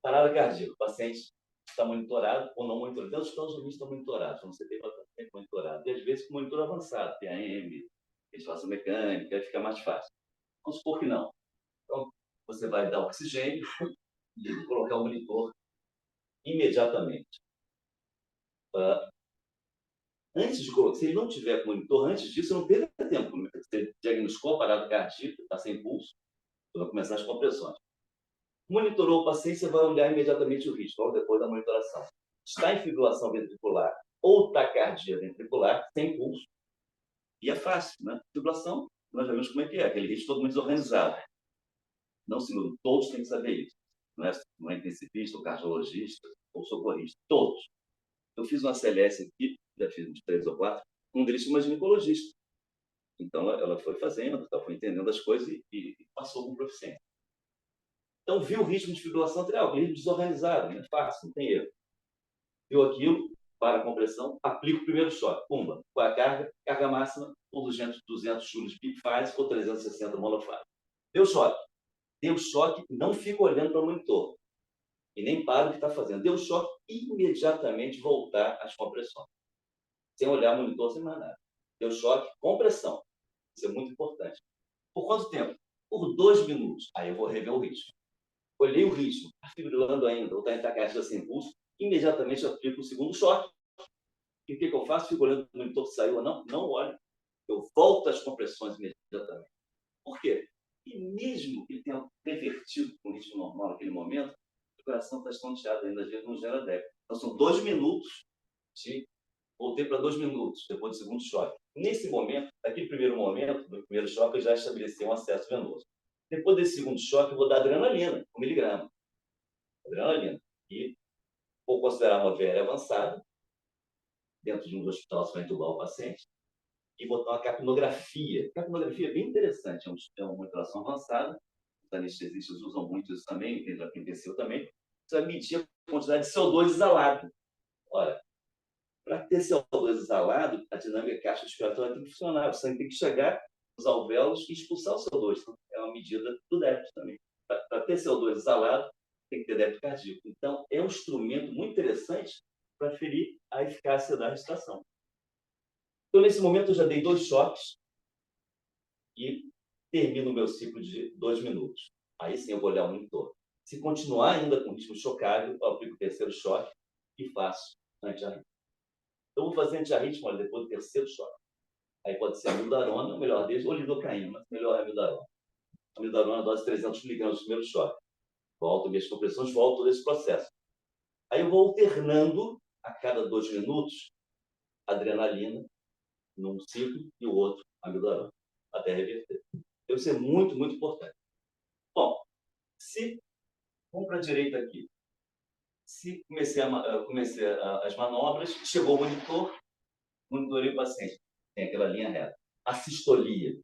Parada cardíaca, o paciente está monitorado ou não monitorado. Dentro do hospital, os limites estão monitorados, então você tem bastante monitorado. E às vezes com monitor avançado, PAM, ventilação mecânica, aí fica mais fácil. Vamos supor que não. Então, você vai dar oxigênio e colocar o monitor imediatamente. Antes de colocar, se ele não tiver com monitor, antes disso, não teve tempo. Você diagnosticou a parada cardíaca, está sem pulso, você vai começar as compressões. Monitorou o paciente, você vai olhar imediatamente o risco, logo depois da monitoração. Está em fibrilação ventricular ou taquicardia ventricular, sem pulso. E é fácil, né? Fibrilação, nós já vimos como é que é, aquele risco todo muito desorganizado. Não se ilude, todos têm que saber isso. Não é intensivista, ou cardiologista, ou socorrista, todos. Eu fiz uma CLS aqui, já fiz uns 3 ou 4, um deles uma ginecologista. Então, ela foi fazendo, ela foi entendendo as coisas e passou com proficiência. Então, viu o ritmo de fibrilação atrial, aquele ritmo desorganizado, é fácil, não tem erro. Viu aquilo, para a compressão, aplica o primeiro choque, pumba, com a carga máxima, ou 200 joules peak fase, ou 360 monofase. Deu choque, não fica olhando para o monitor, e nem para o que está fazendo. Deu choque, imediatamente voltar às compressões. Sem olhar monitor, sem mais nada. Deu choque, compressão. Isso é muito importante. Por quanto tempo? Por 2 minutos. Aí eu vou rever o ritmo. Olhei o ritmo, está fibrilando ainda, ou está em taquicardia sem pulso, imediatamente eu aplico o segundo choque. E o que eu faço? Fico olhando o monitor se saiu ou não? Não olho. Eu volto às compressões imediatamente. Por quê? E mesmo que ele tenha revertido com o ritmo normal naquele momento, o coração está estonteado ainda, a gente não gera década. Então são 2 minutos de... Voltei para 2 minutos, depois do segundo choque. Nesse momento, naquele primeiro momento, no primeiro choque, eu já estabeleci um acesso venoso. Depois desse segundo choque, eu vou dar adrenalina, 1 miligrama. Adrenalina. E vou considerar uma VL avançada, dentro de um hospital, se vai entubar o paciente, e botar uma capnografia. Capnografia é bem interessante, é uma monitoração avançada. Os anestesistas usam muito isso também, quem já tem PCU também. Você vai medir a quantidade de CO2 exalado. Olha, para ter CO2 exalado, a dinâmica cardiorrespiratória tem que funcionar. O sangue tem que chegar nos alvéolos e expulsar o CO2. Então, é uma medida do débito também. Para ter CO2 exalado, tem que ter débito cardíaco. Então, é um instrumento muito interessante para ferir a eficácia da respiração. Então, nesse momento, eu já dei 2 choques e termino o meu ciclo de 2 minutos. Aí sim eu vou olhar o monitor. Se continuar ainda com ritmo chocário, eu aplico o terceiro choque e faço antiarrítmico. Então, vou fazer antiarrítmico depois do terceiro choque. Aí pode ser amiodarona, o melhor deles, ou lidocaína, mas melhor é amiodarona. Amiodarona, dose de 300 mg no primeiro choque. Volto minhas compressões, volto todo esse processo. Aí eu vou alternando, a cada 2 minutos, adrenalina, num ciclo, e o outro, amiodarona, até reverter. Então, isso é muito, muito importante. Bom, vamos para a direita aqui. Se comecei as manobras, chegou o monitor, monitorei o paciente. Tem aquela linha reta. A sistolia.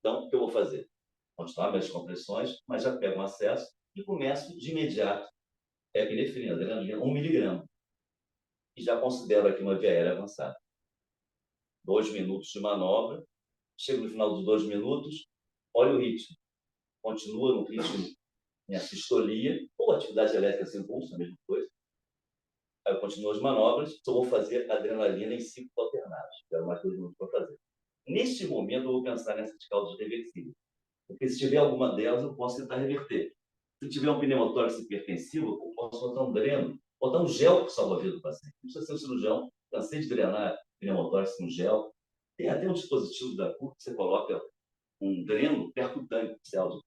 Então, o que eu vou fazer? Continuar minhas compressões, mas já pego um acesso e começo de imediato epinefrina, adrenalina, 1 miligrama. E já considero aqui uma via aérea avançada. 2 minutos de manobra, chego no final dos 2 minutos, olha o ritmo. Continua no ritmo em sistolia, ou atividade elétrica sem pulso, a mesma coisa. Aí eu continuo as manobras, só vou fazer adrenalina em ciclos alternados. Quero mais 2 minutos para fazer. Neste momento, eu vou pensar nessas causas reversíveis. Porque se tiver alguma delas, eu posso tentar reverter. Se tiver um pneumotórax hipertensivo, eu posso botar um dreno, botar um gel que salva a vida do paciente. Não precisa ser um cirurgião, cansei de drenar pneumotórax com gel. Tem até um dispositivo da CUR que você coloca um dreno percutâneo, o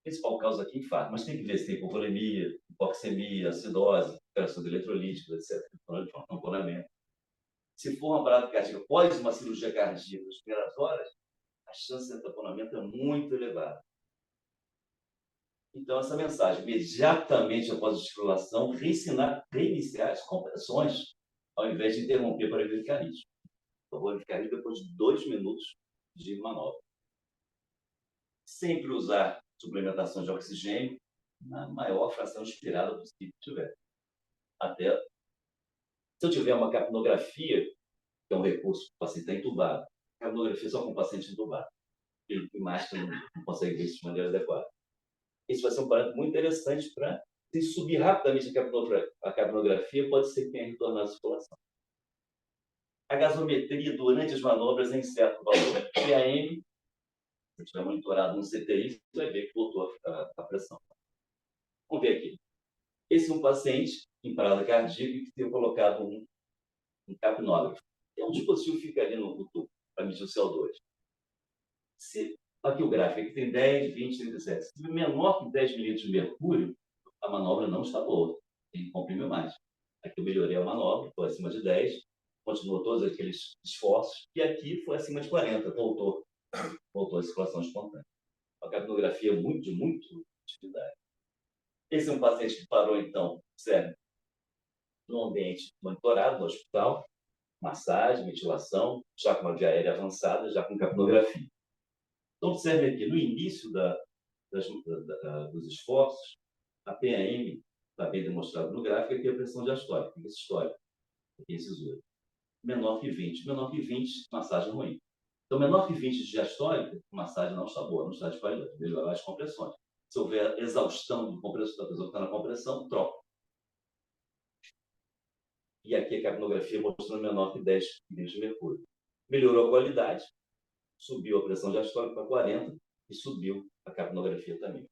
principal causa aqui é infarto, mas tem que ver se tem hipovolemia, hipoxemia, acidose, alterações eletrolíticas, etc. Tamponamento. Se for uma parada cardíaca após uma cirurgia cardíaca nas primeiras horas, a chance de tamponamento é muito elevada. Então, essa mensagem, imediatamente após a estimulação, reiniciar as compressões, ao invés de interromper para verificar isso. Eu vou verificar isso depois de 2 minutos de manobra. Sempre usar suplementação de oxigênio na maior fração inspirada possível que tiver. Até, se eu tiver uma capnografia, que é um recurso para o paciente estar entubado, capnografia só com o paciente entubado. Ele máscara não consegue ver isso de maneira adequada. Isso vai ser um parâmetro muito interessante para, se subir rapidamente a capnografia, pode ser que tenha retornado a circulação. A gasometria durante as manobras é em certo valor. PAM, se tiver monitorado no CTI, você vai ver que voltou a pressão. Vamos ver aqui. Esse é um paciente em parada cardíaca que tem colocado um capnógrafo. É um dispositivo que fica ali no tubo para medir o CO2. Aqui o gráfico aqui tem 10, 20, 37. Se tiver menor que 10 milímetros de mercúrio, a manobra não está boa. Tem que comprimir mais. Aqui eu melhorei a manobra, foi acima de 10, continuou todos aqueles esforços, e aqui foi acima de 40, voltou a circulação espontânea. A capnografia é de muita utilidade. Esse é um paciente que parou, então, sério, num ambiente monitorado, no hospital, massagem, ventilação, já com uma via aérea avançada, já com capnografia. Então, observe aqui, no início dos esforços, a PAM, está bem demonstrado no gráfico, aqui é a pressão diastólica, esse histórico, aqui esse zero. Menor que 20. Menor que 20, massagem ruim. Então, menor que 20 de diastólica, massagem não está boa, não está de qualidade, melhorar as compressões. Se houver exaustão do compressor, da pessoa que está na compressão, troca. e aqui a capnografia mostrando menor que 10 milímetros de mercúrio. Melhorou a qualidade, subiu a pressão diastólica para 40 e subiu a capnografia também.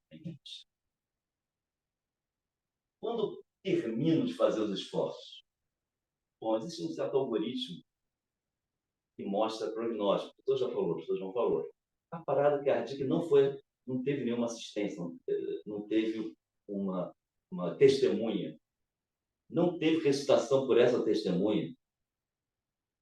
Quando termino de fazer os esforços, bom, existe um certo algoritmo que mostra prognóstico. O professor já falou, o professor João falou. A parada cardíaca não teve nenhuma assistência, não teve uma testemunha, não teve recitação por essa testemunha,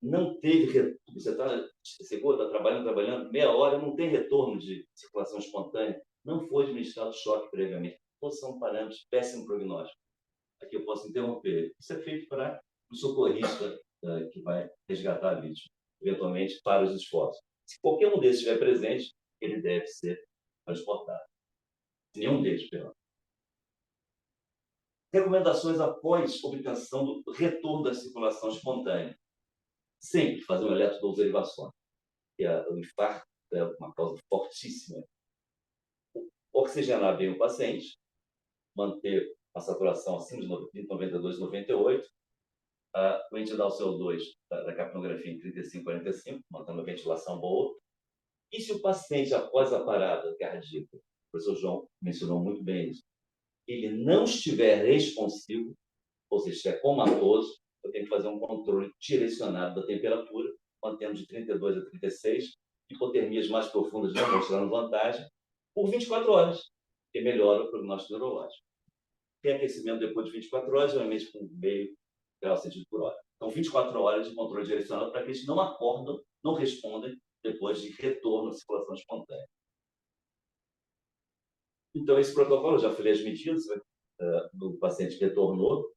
não teve. Você está trabalhando, meia hora, não tem retorno de circulação espontânea, não foi administrado choque previamente. Todos são parâmetros, péssimo prognóstico. Aqui eu posso interromper. Isso é feito para o socorrista que vai resgatar a vítima, eventualmente para os esforços. Se qualquer um desses estiver presente, ele deve ser transportado. Nenhum deles, perdão. Recomendações após obtenção do retorno da circulação espontânea. Sempre fazer um eletrodoserivação, que o infarto é uma causa fortíssima. Oxigenar bem o paciente, manter a saturação acima de 92, 98, ventilar o CO2 da capnografia em 35, 45, mantendo a ventilação boa. E se o paciente, após a parada cardíaca, o professor João mencionou muito bem isso, ele não estiver responsivo, ou seja, estiver comatoso, eu tenho que fazer um controle direcionado da temperatura, mantendo de 32 a 36, hipotermias mais profundas não mostrando vantagem, por 24 horas, que melhora o prognóstico neurológico. Reaquecimento depois de 24 horas, geralmente com meio grau centímetro por hora. Então, 24 horas de controle direcionado para que eles não acordam, não respondem depois de retorno à circulação espontânea. Então, esse protocolo, eu já falei as medidas do paciente que retornou.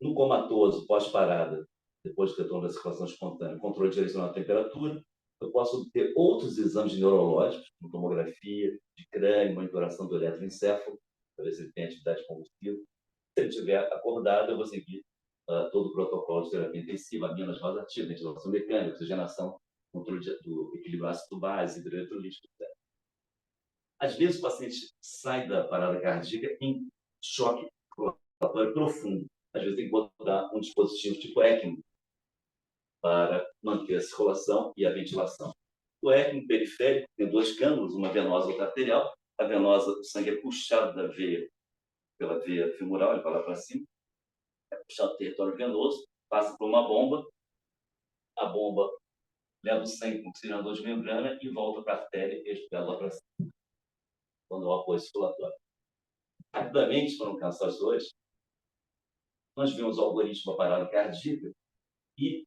No comatoso, pós-parada, depois do retorno da circulação espontânea, controle direcionado da temperatura, eu posso obter outros exames neurológicos, como tomografia de crânio, monitoração do eletroencefalo, para ver se ele tem atividade convulsiva. Se ele estiver acordado, eu vou seguir todo o protocolo de terapia intensiva, aminas vasoativas, ventilação mecânica, oxigenação, controle do equilíbrio ácido-base, hidroeletrolítico, etc. Às vezes o paciente sai da parada cardíaca em choque circulatório profundo. Às vezes tem que botar um dispositivo tipo ECMO para manter a circulação e a ventilação. O ECMO periférico tem duas cânulas, uma venosa e outra arterial. A venosa, o sangue é puxado da veia, pela veia femoral, ele vai lá para cima, é puxado do território venoso, passa por uma bomba, a bomba leva o sangue para o oxigenador de membrana e volta para a artéria e espelha lá para cima, quando há o apoio circulatório. Rapidamente, para não cansar os dois, nós vimos o algoritmo da parada cardíaca e,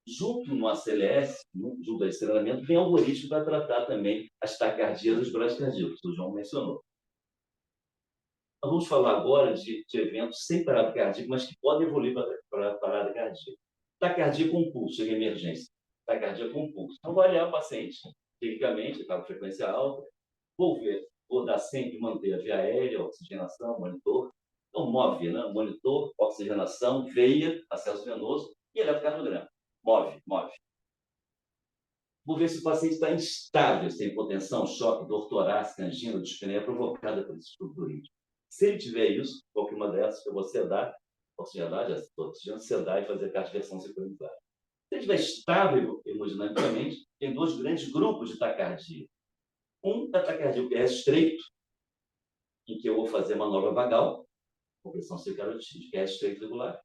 junto no ACLS, junto ao aceleramento, vem algoritmo para tratar também as taquicardias dos bradicardíacos, que o João mencionou. Nós vamos falar agora de eventos sem parada cardíaca, mas que podem evoluir para parada cardíaca. Taquicardia com pulso, chega em emergência. Taquicardia com pulso. Então, vou avaliar o paciente. Clinicamente, está com frequência alta. Vou dar sempre manter a via aérea, oxigenação, monitor. Então, move, né? Monitor, oxigenação, veia, acesso venoso e eletrocardiograma. Move. Vou ver se o paciente está instável, sem hipotensão, choque, dor torácica, angina, dispneia provocada por esse estudo ritmo. Se ele tiver isso, qualquer uma dessas, eu vou sedar, sedar e fazer cardioversão sincronizada. Se ele estiver estável hemodinamicamente, tem dois grandes grupos de taquicardia. Um da taquicardia que é estreito, em que eu vou fazer manobra vagal, compressão circarotídea, que é estreito regular,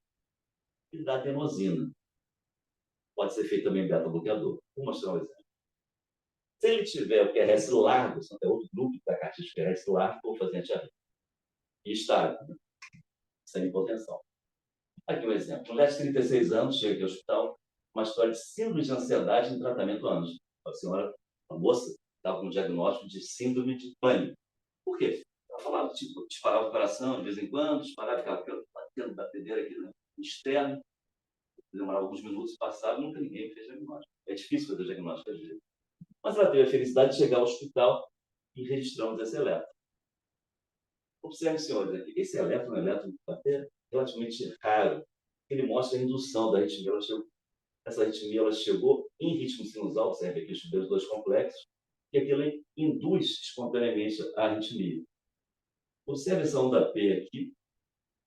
e da adenosina. Pode ser feito também beta-bloqueador. Vou mostrar um exemplo. Se ele tiver o QRS largo, é outro grupo de taquicardia de QRS largo, vou fazer antiarrítmica. E estável, né? Sem hipotensão. Aqui um exemplo. Mulher de 36 anos, chega aqui ao hospital, uma história de síndrome de ansiedade em tratamento há anos. A senhora, a moça, estava com um diagnóstico de síndrome de pânico. Por quê? Ela falava, tipo, disparava o coração de vez em quando, disparava, ficava batendo batedeira aqui, né? Externo. Demorava alguns minutos e passava, nunca ninguém fez diagnóstico. É difícil fazer diagnóstico às vezes. Mas ela teve a felicidade de chegar ao hospital e registramos esse eletro. Observe, senhores, aqui. Esse eletro é um eletro relativamente raro. Ele mostra a indução da arritmia. Essa arritmia ela chegou em ritmo sinusal, observe aqui os chuveiros dois complexos, que aquilo induz espontaneamente a arritmia. Observe essa onda P aqui,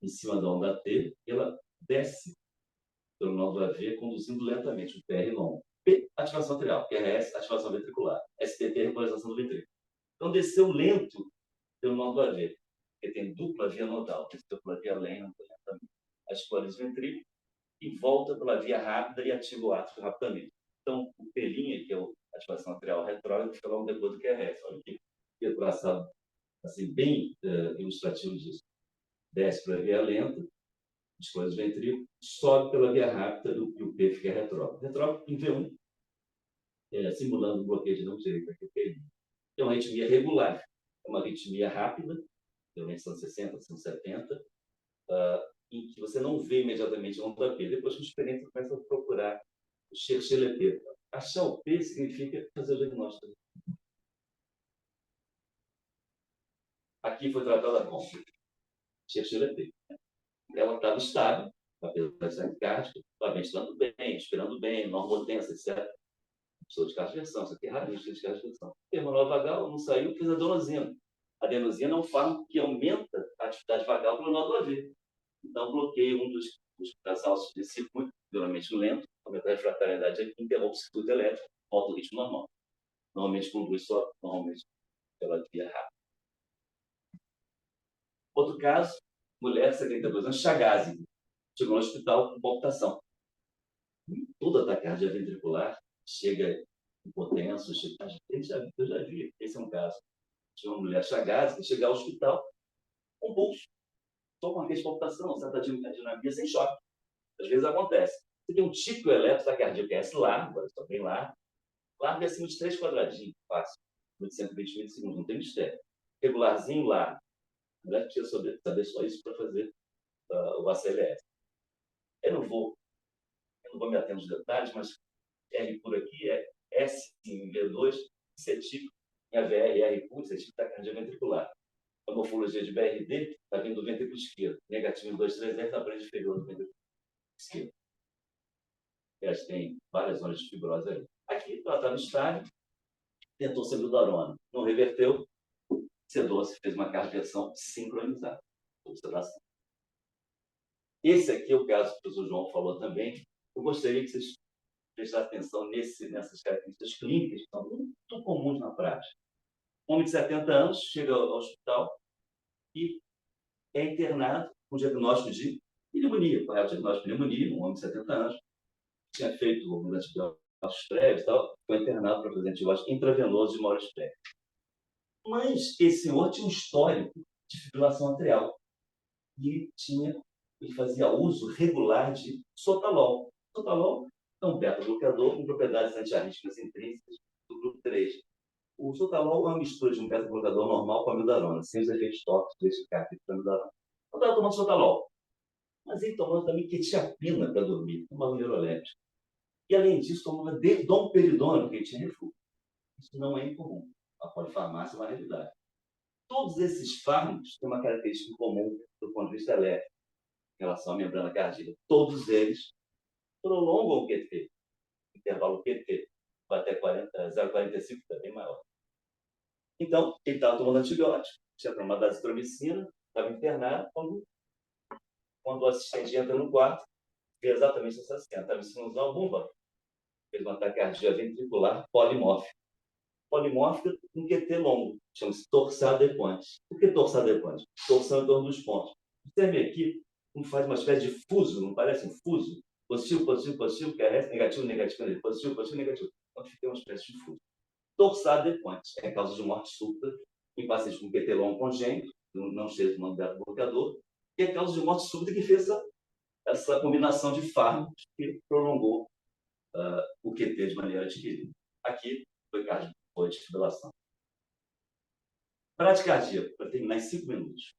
em cima da onda T, ela desce pelo nó do AV, conduzindo lentamente o PR longo. P, ativação atrial. QRS, ativação ventricular. STT, repolarização do ventrículo. Então, desceu lento pelo nó do AV, porque tem dupla via nodal. Desceu pela via lenta, lentamente. Escolhe os ventrículos e volta pela via rápida e ativa o átrio rapidamente. Então, o P', que é a ativação atrial retrógrada, fica logo depois do QRS. Olha aqui, o traçado assim, bem ilustrativo disso. Desce pela via lenta, escolhe os ventrículos, sobe pela via rápida e o P fica retrógrado. Retrógrado em V1, simulando um bloqueio de não direito aqui, o P'. É uma arritmia regular, é uma arritmia rápida, geralmente são 60, são 70, em que você não vê imediatamente o nome da P. Depois que o experiente começa a procurar o chercher le P. Achar o P significa fazer o diagnóstico. Aqui foi tratada como chercher le P. Ela estava estável, apesar de cardíaca, estava ventilando bem, respirando bem, normotensa, etc. Pessoa de cardioversão, isso aqui é raríssimo de cardioversão. Terminal vagal, não saiu, fez adenosina. A adenosina é um fármaco que aumenta a atividade vagal pelo nó do AV. Então, bloqueio um dos alças de circuito, geralmente lento, aumentar a refratariedade aqui, interrompe o circuito elétrico, volta o ritmo normal. Normalmente conduz só, normalmente pela via rápida. Outro caso, mulher, 72 anos, Chagas, chegou no hospital com palpitação. Toda taquicardia ventricular chega hipotenso, eu já vi, esse é um caso. Tinha uma mulher Chagas que chega ao hospital com pulso, só com aquela palpitação, certa dinamia sem choque. Às vezes acontece. Você tem um típico eletrotaquicardia, é largo, agora só bem largo é acima de 3 quadradinhos, fácil, de 120 milissegundos, não tem mistério. Regularzinho, largo. A mulher precisa saber só isso para fazer o ACLS. Eu não vou me ater nos detalhes, mas R por aqui é S em V2, C típico, em AVR, R puro, C típico taquicardia ventricular. A morfologia de BRD está vindo do ventrículo esquerdo, negativo em 2, 3, 10 na parede inferior do ventrículo esquerdo. Elas têm várias zonas de fibrose ali. Aqui ela está no estádio, tentou celularona, não reverteu, sedou-se, fez uma cardioversão sincronizada. Observação. Esse aqui é o caso que o professor João falou também. Eu gostaria que vocês prestassem atenção nessas características clínicas que são muito comuns na prática. Um homem de 70 anos chega ao hospital e é internado com diagnóstico de pneumonia, correto? Diagnóstico de pneumonia, um homem de 70 anos, tinha feito alguns antibióticos prévios e tal, foi internado para fazer antibiótico intravenoso de maior espectro. Mas esse senhor tinha um histórico de fibrilação atrial e ele fazia uso regular de sotalol. Sotalol é um beta-bloqueador com propriedades antiarrítmicas intrínsecas do grupo 3. O sotalol é uma mistura de um beta-bloqueador normal com amidarona, sem os efeitos tóxicos desse capítulo da amidarona. Eu estava tomando sotalol, mas ele tomando também quetiapina para dormir, uma neurolética. E, além disso, tomava domperidona, porque ele tinha refluxo. Isso não é incomum. A polifarmácia é uma realidade. Todos esses fármacos têm uma característica comum do ponto de vista elétrico, em relação à membrana cardíaca. Todos eles prolongam o QT. O intervalo QT vai até 0,45, que é bem maior. Então, ele estava tomando antibiótico, tinha tomado azitromicina, estava internado, quando o assistente entra no quarto, vê exatamente essa cena. Estava ensinando uma bomba, fez uma taquicardia ventricular polimórfica. Polimórfica com QT longo, chama-se torçadequante. Por que torçadequante? Torção em torno dos pontos. Você vê aqui como faz uma espécie de fuso, não parece um fuso? Positivo, positivo, positivo, QRS, negativo, negativo, positivo, positivo, negativo. Então fica uma espécie de fuso. Torçadequante é causa de morte súbita em pacientes com QT longo congênito, não cheio de nome beta-bloqueador, e é causa de morte súbita que fez essa combinação de fármacos que prolongou o QT de maneira adquirida. Aqui foi caso de fibrilação. Bradicardia, para terminar em 5 minutos.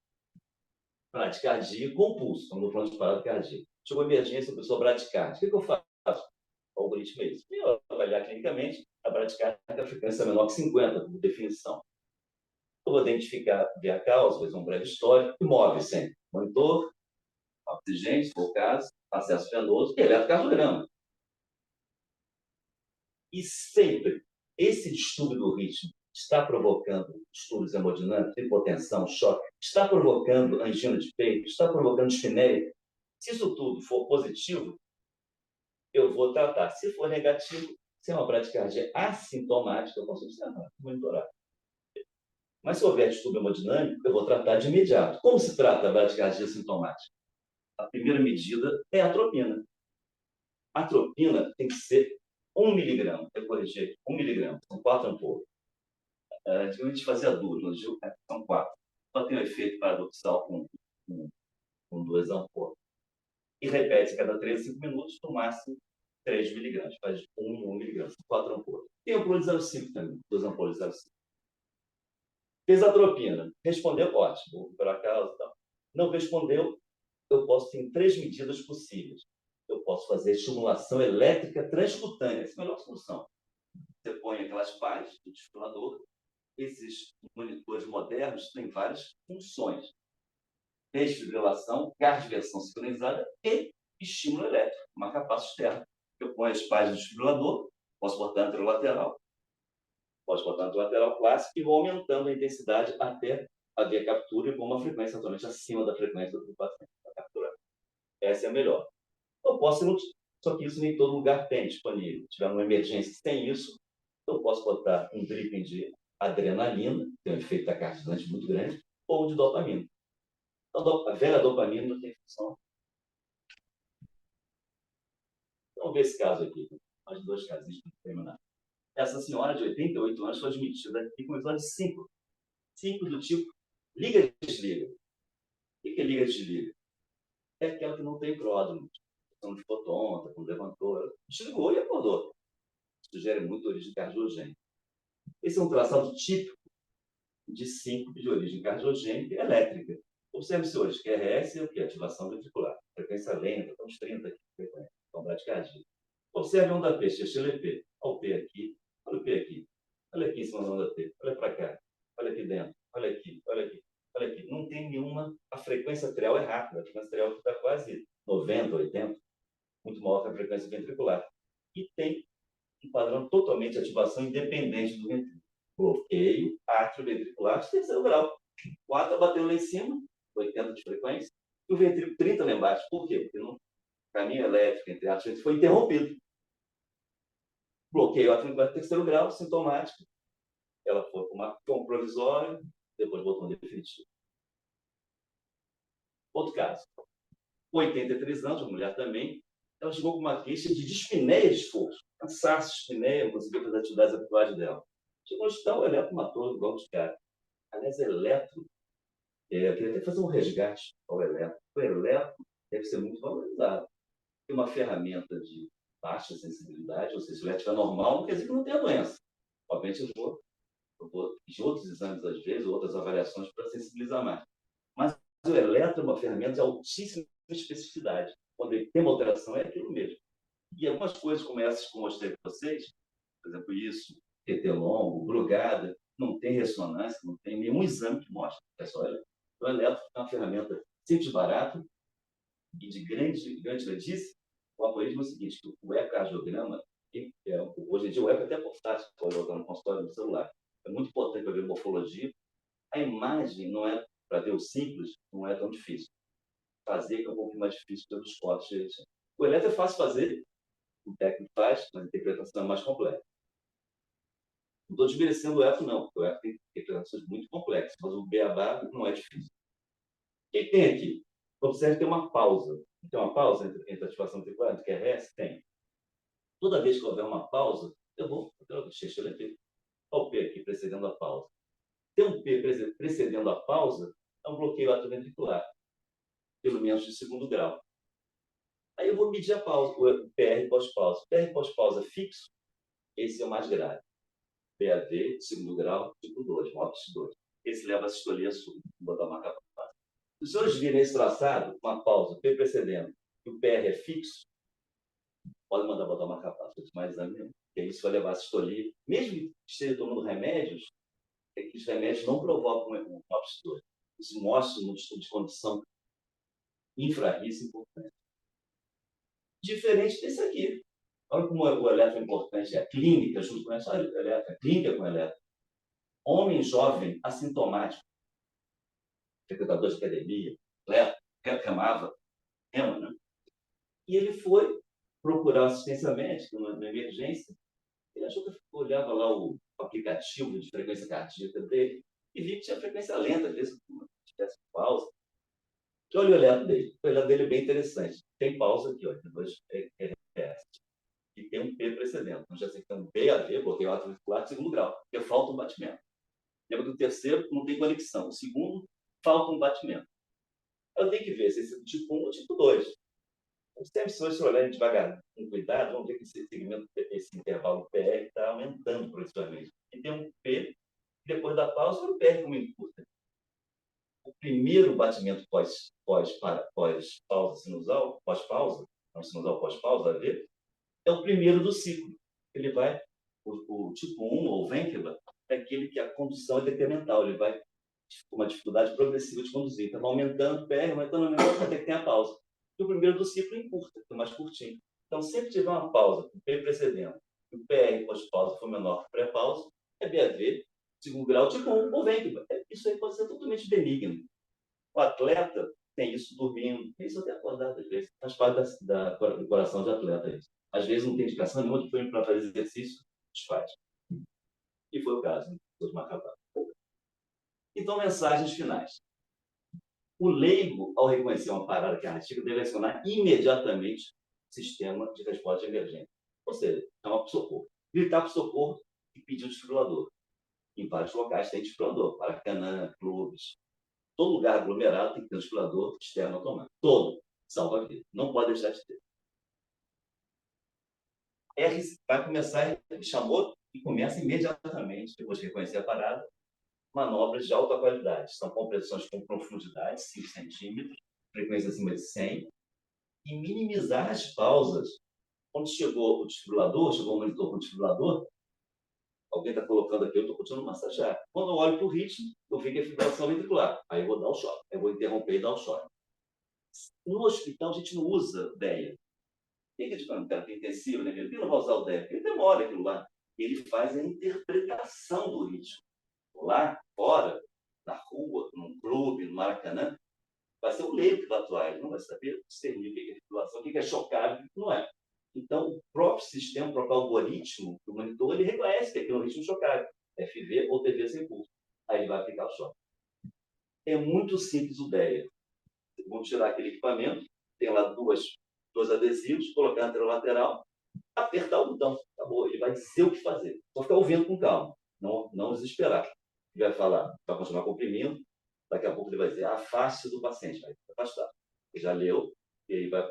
Bradicardia com pulso, estamos falando de parada cardíaca. Chegou a emergência, a pessoa bradicárdia. O que eu faço? O algoritmo é isso. Eu avaliar clinicamente, a bradicardia tem a frequência menor que 50, por definição. Eu vou identificar, ver a causa, fazer um breve histórico, e move sempre. Monitor, oxigênio, se for o caso, acesso venoso e eletrocardiograma. E sempre, esse distúrbio do ritmo está provocando distúrbios hemodinâmicos, hipotensão, choque, está provocando angina de peito, está provocando dispneia. Se isso tudo for positivo, eu vou tratar. Se for negativo, se é uma bradicardia assintomática, eu posso observar, monitorar. Mas se houver distúrbio hemodinâmico, eu vou tratar de imediato. Como se trata a bradicardia sintomática? A primeira medida é a atropina. A atropina tem que ser 1 miligrama. Eu corrigi aqui, 1 miligrama. São 4 ampolas. Antigamente fazia duas, hoje são 4. Só tem um efeito paradoxal com 2 ampolas. E repete a cada 3 a 5 minutos, no máximo 3 miligramas. Faz 1 miligrama, 4 ampolas. Tem ampola de 0,5 também, 2 ampolas de 0,5. Fez a atropina. Respondeu, ótimo, vou recuperar a causa e tal. Não respondeu, eu posso ter 3 medidas possíveis. Eu posso fazer estimulação elétrica transcutânea. Essa é a melhor solução. Você põe aquelas pás do desfibrilador. Esses monitores modernos têm várias funções. Desfibrilação, cardioversão sincronizada e estímulo elétrico, marca-passo externo. Eu ponho as pás do desfibrilador, posso botar anterolateral, posso botar anterolateral clássico e vou aumentando a intensidade até haver captura com uma frequência atualmente acima da frequência do paciente para capturar. Essa é a melhor. Eu posso, só que isso nem todo lugar tem disponível. Se tiver uma emergência sem isso, eu posso botar um dripping de adrenalina, que tem um efeito taquicardante muito grande, ou de dopamina. Então, a velha dopamina não tem função. Vamos ver esse caso aqui. Mais 2 casinhos para terminar. Essa senhora de 88 anos foi admitida aqui com episódio 5. 5 do tipo liga e desliga. O que é liga e desliga? É aquela que não tem pródromo. Questão de fotonta, quando levantou, desligou e acordou. Sugere muito origem cardiogênica. Esse é um traçado típico de síncope de origem cardiogênica elétrica. Observe, senhores, que RS é o que? Ativação ventricular. Frequência lenta, estamos 30 aqui, frequência. Então, bradicardia. Observe a onda P, XLP. Olha o P aqui, olha o P aqui. Olha aqui em cima da onda P. Olha para cá. Olha aqui dentro. Olha aqui, olha aqui. Olha aqui. Não tem nenhuma... A frequência atrial é rápida. A frequência atrial está quase 90, 80. Muito maior que a frequência ventricular. E tem um padrão totalmente de ativação independente do ventrículo. Bloqueio atrioventricular de terceiro grau. 4 bateu lá em cima, 80 de frequência, e o ventrículo 30 lá embaixo. Por quê? Porque o caminho elétrico entre atos foi interrompido. Bloqueio atrioventricular de terceiro grau, sintomático. Ela foi com um provisório, depois botou um definitivo. Outro caso. 83 anos, uma mulher também, ela chegou com uma queixa de dispneia de esforço. Cansaço, dispneia, não conseguiu fazer as atividades habituais dela. Chegou no hospital, o eletro matou igual de cara. Aliás, eletro, eu queria até fazer um resgate ao eletro. O eletro deve ser muito valorizado. É uma ferramenta de baixa sensibilidade, ou seja, se o eletro estiver normal, não quer dizer que não tenha doença. Obviamente, eu vou pedir outros exames, às vezes, outras avaliações para sensibilizar mais. Mas o eletro é uma ferramenta de altíssima especificidade. Quando ele tem uma alteração, é aquilo mesmo. E algumas coisas como essas que eu mostrei para vocês, por exemplo, isso, QT longo, brugada, não tem ressonância, não tem nenhum exame que mostre. É só eletro. O eletro é uma ferramenta simples, barata e de grande gradice. O algoritmo é o seguinte, que o ecocardiograma, hoje em dia o eco é até portátil, pode botar no consultório no celular. É muito importante para ver morfologia. A imagem não é, para ver o simples, não é tão difícil. Fazer que é um pouco mais difícil pelos cortes. O eletro é fácil fazer, o técnico faz, mas a interpretação é mais complexa. Não estou desmerecendo o eco, não, porque o eco tem interpretações muito complexas, mas o beabá não é difícil. O que tem aqui? Observe que tem uma pausa. Tem uma pausa entre a ativação ventricular e o QRS? Tem. Toda vez que houver uma pausa, eu vou XLP. Olha o P aqui precedendo a pausa. Ter um P precedendo a pausa é um bloqueio atrioventricular, pelo menos de segundo grau. Aí eu vou medir a pausa, o PR pós-pausa. PR pós-pausa fixo, esse é o mais grave. PAV, segundo grau, tipo 2, MOPS 2. Esse leva a sistolia súbita. Vou botar uma capa fácil. Se os senhores virem esse traçado, uma pausa, P precedendo, e o PR é fixo, pode mandar botar uma capa fácil, mais exame mesmo. Porque isso vai levar a sistolia. Mesmo que esteja tomando remédios, os remédios não provocam um MOPS 2. Isso mostra um estudo de condição infra-risco importante. Diferente desse aqui. Olha como o eletro é importante, a clínica, junto com essa eletro, a clínica com eletro. Homem jovem, assintomático, frequentador de academia, reclamava, né? E ele foi procurar assistência médica na emergência. Ele achou que eu olhava lá o aplicativo de frequência cardíaca dele e vi que tinha frequência lenta, às vezes tivesse pausa. Eu olhei o olhar dele. O olhar dele é bem interessante. Tem pausa aqui, ó, depois e tem um P precedente. Então, já sei que tem um BAV, bloqueio auricular de segundo grau, porque falta um batimento. Lembra do terceiro, não tem conexão. O segundo, falta um batimento. Eu tenho que ver se esse é tipo 1 ou tipo 2. Sempre, se você olhar devagar, com cuidado, vamos ver que esse segmento, esse intervalo PR está aumentando progressivamente. E tem um P, depois da pausa, o PR como encurta. O primeiro batimento pós-pausa sinusal, pós-pausa, não sinusal pós-pausa, vai ver, é o primeiro do ciclo. Ele vai, o tipo 1, ou vênquila, é aquele que a condução é decremental, ele vai com uma dificuldade progressiva de conduzir. Então, vai aumentando o PR, aumentando, até que tem a pausa. E o primeiro do ciclo encurta, é mais curtinho. Então, sempre tiver uma pausa, com o P precedendo, e o PR pós-pausa for menor que o pré-pausa, é BAV, segundo grau, tipo 1, ou vênquila. Isso aí pode ser totalmente benigno. O atleta tem isso dormindo, tem isso até acordado, às vezes. Faz parte do coração de atleta. Isso. Às vezes não tem indicação nenhuma de para fazer exercício, desfaz. E foi o caso, né? Todos acabaram. Então, mensagens finais. O leigo, ao reconhecer uma parada cardíaca, deve acionar imediatamente o sistema de resposta emergente. Ou seja, chamar para o socorro. Gritar para o socorro e pedir o desfibrilador. Em vários locais tem desfibrilador. Maracanã, clubes. Todo lugar aglomerado tem que ter um desfibrilador externo automático. Todo. Salva a vida. Não pode deixar de ter. R vai começar, ele chamou e começa imediatamente, depois de reconhecer a parada, manobras de alta qualidade. São compressões com profundidade, 5 centímetros, frequência acima de 100, e minimizar as pausas. Quando chegou o desfibrilador, chegou o monitor com o desfibrilador, alguém está colocando aqui, eu estou continuando a massagear. Quando eu olho para o ritmo, eu vi que é fibrilação ventricular. Aí eu vou dar o choque. Eu vou interromper e dar o choque. No hospital, a gente não usa DEA. Tem que dizer, cara, tem intensivo, né? Ele não vai usar o DEA, ele demora aquilo lá. Ele faz a interpretação do ritmo. Lá fora, na rua, num clube, no Maracanã, vai ser o leigo que vai atuar. Ele não vai saber discernir o que é fibrilação, o que é chocável, o que não é. Então, o próprio sistema, o próprio algoritmo do monitor, ele reconhece que aquilo é um ritmo chocável, FV ou TV sem pulso. Aí ele vai aplicar o choque. É muito simples o DEA. Vamos tirar aquele equipamento, tem lá dois adesivos, colocar anterolateral, apertar o botão. Acabou. Ele vai dizer o que fazer. Só ficar ouvindo com calma, não desesperar. Ele vai falar, vai continuar comprimindo, daqui a pouco ele vai dizer, afaste do paciente, vai afastar. Ele já leu, e ele vai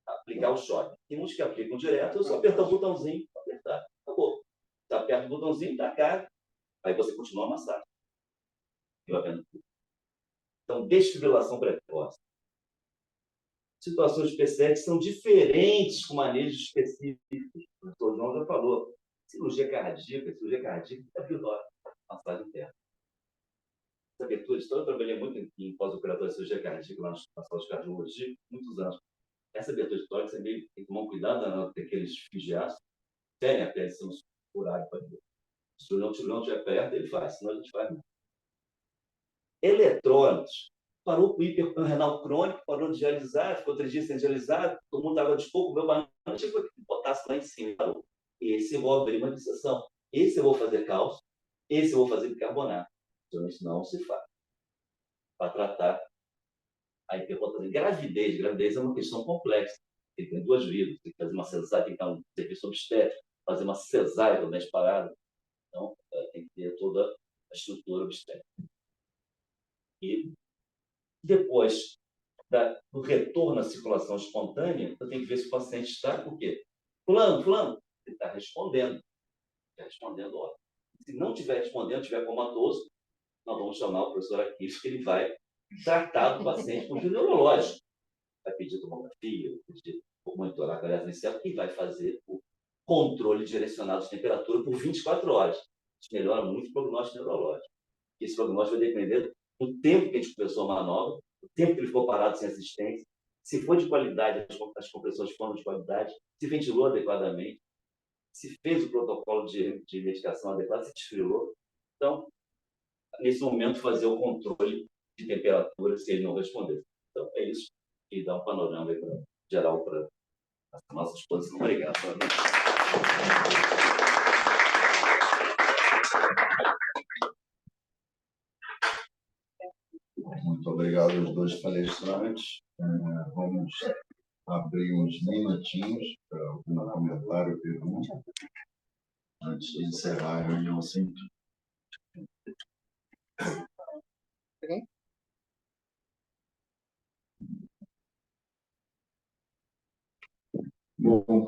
aplicar o choque. Tem uns que aplicam direto, eu só apertar o botãozinho, apertar. Acabou. Você aperta o botãozinho, dá cara, aí você continua a massagem. Então, desfibrilação precoce. Situações específicas são diferentes com manejos específicos. O doutor João já falou. Cirurgia cardíaca é pior. Massagem interna. Essa abertura, eu trabalhei muito em pós-operatório de cirurgia cardíaca lá na sala de cardiologia, muitos anos. Essa abertura de tórax é meio, tem que tomar um cuidado daqueles fios de aço. Tem a pele sendo furada para ver. Se o não estiver perto, ele faz, senão a gente faz. Eletrólitos. Parou com o hiperrenal crônico, parou de dialisar, ficou 3 dias sem dialisar, tomou água de coco, meu banana, chegou aqui, botasse lá em cima. Parou. Esse eu vou abrir uma exceção. Esse eu vou fazer cálcio, esse eu vou fazer bicarbonato. Então, isso não se faz. Para tratar a hiperpotência. Gravidez é uma questão complexa. Tem 2 vidas, tem que fazer uma cesárea, tem que dar um serviço obstétrico, fazer uma cesárea no mês parado. Então, tem que ter toda a estrutura obstétrica. E depois do retorno à circulação espontânea, eu tenho que ver se o paciente está com o quê? Fulano, ele está respondendo. Está respondendo, ó. Se não estiver respondendo, estiver comatoso, nós vamos chamar o professor Aquiles, que ele vai tratar do paciente por fio neurológico. Vai pedir tomografia, pedir monitorar a coleta inicial e vai fazer o controle direcionado de temperatura por 24 horas. Isso melhora muito o prognóstico neurológico. Esse prognóstico vai depender do tempo que a gente começou a manobra, o tempo que ele ficou parado sem assistência, se foi de qualidade, as compressões foram de qualidade, se ventilou adequadamente, se fez o protocolo de medicação adequado, se desfilou. Então, nesse momento, fazer o controle de temperatura se ele não responder. Então, é isso que dá um panorama geral para à nossa disposição. Obrigado. Muito obrigado aos dois palestrantes. Vamos abrir uns minutinhos para algum comentário ou pergunta, antes de encerrar a reunião científica. Bom,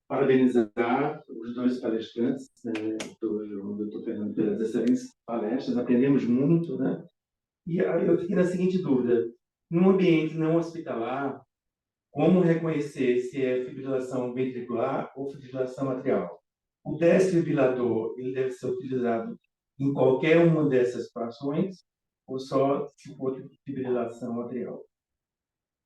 parabenizar os dois palestrantes, o doutor Fernando, pelas excelentes palestras, aprendemos muito, né? E eu fiquei na seguinte dúvida: num ambiente não hospitalar, como reconhecer se é fibrilação ventricular ou fibrilação atrial? O desfibrilador, ele deve ser utilizado em qualquer uma dessas situações ou só se for fibrilação atrial?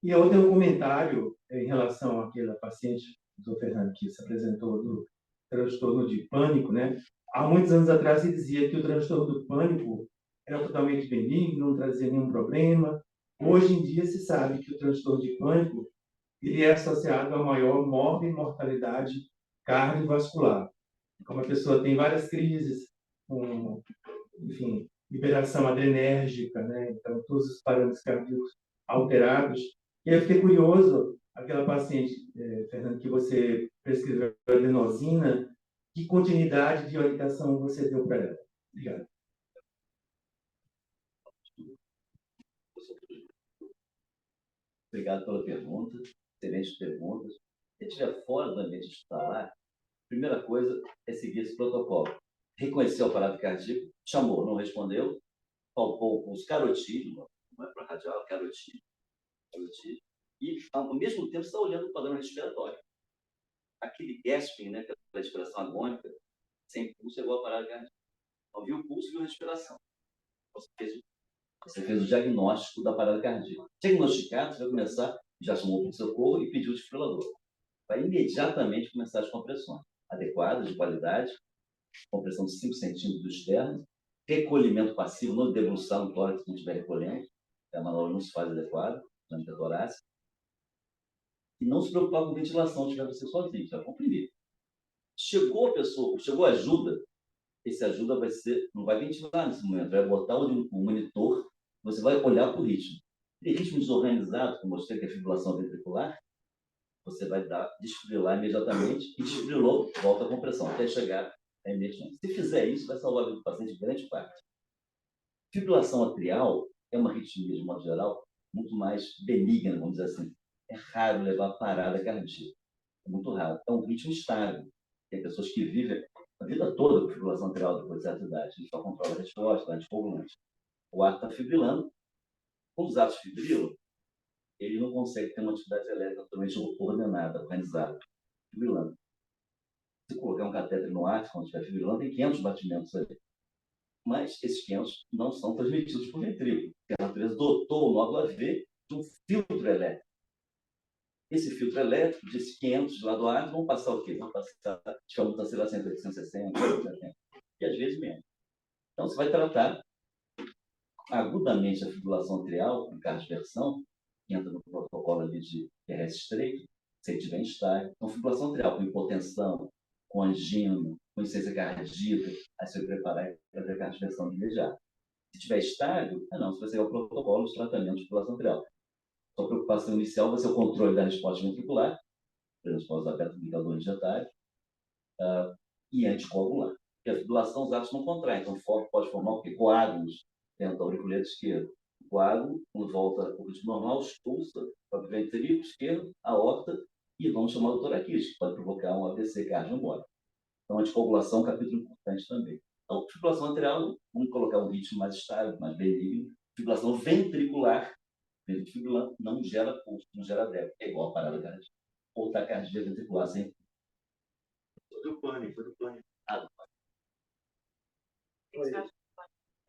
E eu tenho um comentário em relação àquela paciente do Fernando que se apresentou do transtorno de pânico, né? Há muitos anos atrás se dizia que o transtorno do pânico era totalmente benigno, não trazia nenhum problema. Hoje em dia se sabe que o transtorno de pânico ele é associado a maior mortalidade cardiovascular. Como a pessoa tem várias crises, com, enfim, liberação adrenérgica, né? Então todos os parâmetros cardíacos alterados. E eu fiquei curioso, aquela paciente, Fernando, que você prescreveu adenosina, que continuidade de orientação você deu para ela? Obrigado. Obrigado pela pergunta, excelentes perguntas. Se estiver fora do ambiente hospitalar, a primeira coisa é seguir esse protocolo. Reconheceu o aparato cardíaco, chamou, não respondeu, palpou com os carotídeos, não é para radial, carotídeo, e ao mesmo tempo está olhando o padrão respiratório. Aquele gasping, né, aquela respiração agônica, sem pulso é igual ao aparato cardíaco. Então, viu o pulso e viu a respiração. Você fez o diagnóstico da parada cardíaca. Diagnosticado, você vai começar, já chamou para o socorro e pediu o desfibrilador. Vai imediatamente começar as compressões adequadas, de qualidade, compressão de 5 centímetros externos, recolhimento passivo, não debruçar no tórax se não estiver recolhendo, a manobra não se faz adequada, na torácica. E não se preocupar com ventilação, se tiver você sozinho, você vai comprimir. Chegou a pessoa, chegou a ajuda, esse ajuda vai ser, não vai ventilar nesse momento, vai botar um monitor, você vai olhar para o ritmo. E ritmo desorganizado, como eu mostrei que é fibrilação ventricular, você vai desfibrilar imediatamente e desfibrilou, volta a compressão, até chegar à emergência. Se fizer isso, vai salvar a vida do paciente em grande parte. Fibrilação atrial é uma arritmia, de modo geral, muito mais benigna, vamos dizer assim. É raro levar parada cardíaca. É muito raro. É um ritmo estável. Tem pessoas que vivem a vida toda com fibrilação atrial depois de certa idade. A gente só controla a resposta, anticoagulante. O ar está fibrilando. Quando os atos fibrilam, ele não consegue ter uma atividade elétrica totalmente ordenada, organizada, fibrilando. Se colocar um catéter no ar, quando estiver fibrilando, tem 500 batimentos ali. Mas esses 500 não são transmitidos por ventrículo. A natureza dotou o nódulo AV de um filtro elétrico. Esse filtro elétrico, desses 500 de lado A, vão passar o quê? Vão passar, chamamos de acelerar 160, 170, e às vezes menos. Então, você vai tratar agudamente a fibrilação atrial, com cardioversão, que entra no protocolo ali de QRS estreito, se ele estiver em estágio. Então, fibrilação atrial com hipotensão, com angina, com insuficiência cardíaca, aí você vai preparar para ter cardioversão de imediato. Se tiver estágio, não, você vai seguir o protocolo de tratamento de fibrilação atrial. Sua preocupação inicial vai ser o controle da resposta ventricular, por exemplo, os beta-indicador injetável, e anticoagular. Porque a fibrilação, os atos não contraem, então o foco pode formar o quê? Coágulos dentro da auriculeta esquerda. O coágulo, quando volta ao ritmo normal, expulsa para o ventrículo esquerdo, a aorta, e vamos chamar do toraquídeo, que pode provocar um AVC cardioembólico. Então, a anticoagulação é um capítulo importante também. Então, fibrilação atrial, vamos colocar um ritmo mais estável, mais benigno. Fibrilação ventricular, ventricular não gera pulso, não gera débito, é igual a parada cardíaca. Ou taquicardia ventricular sem. Do pânico.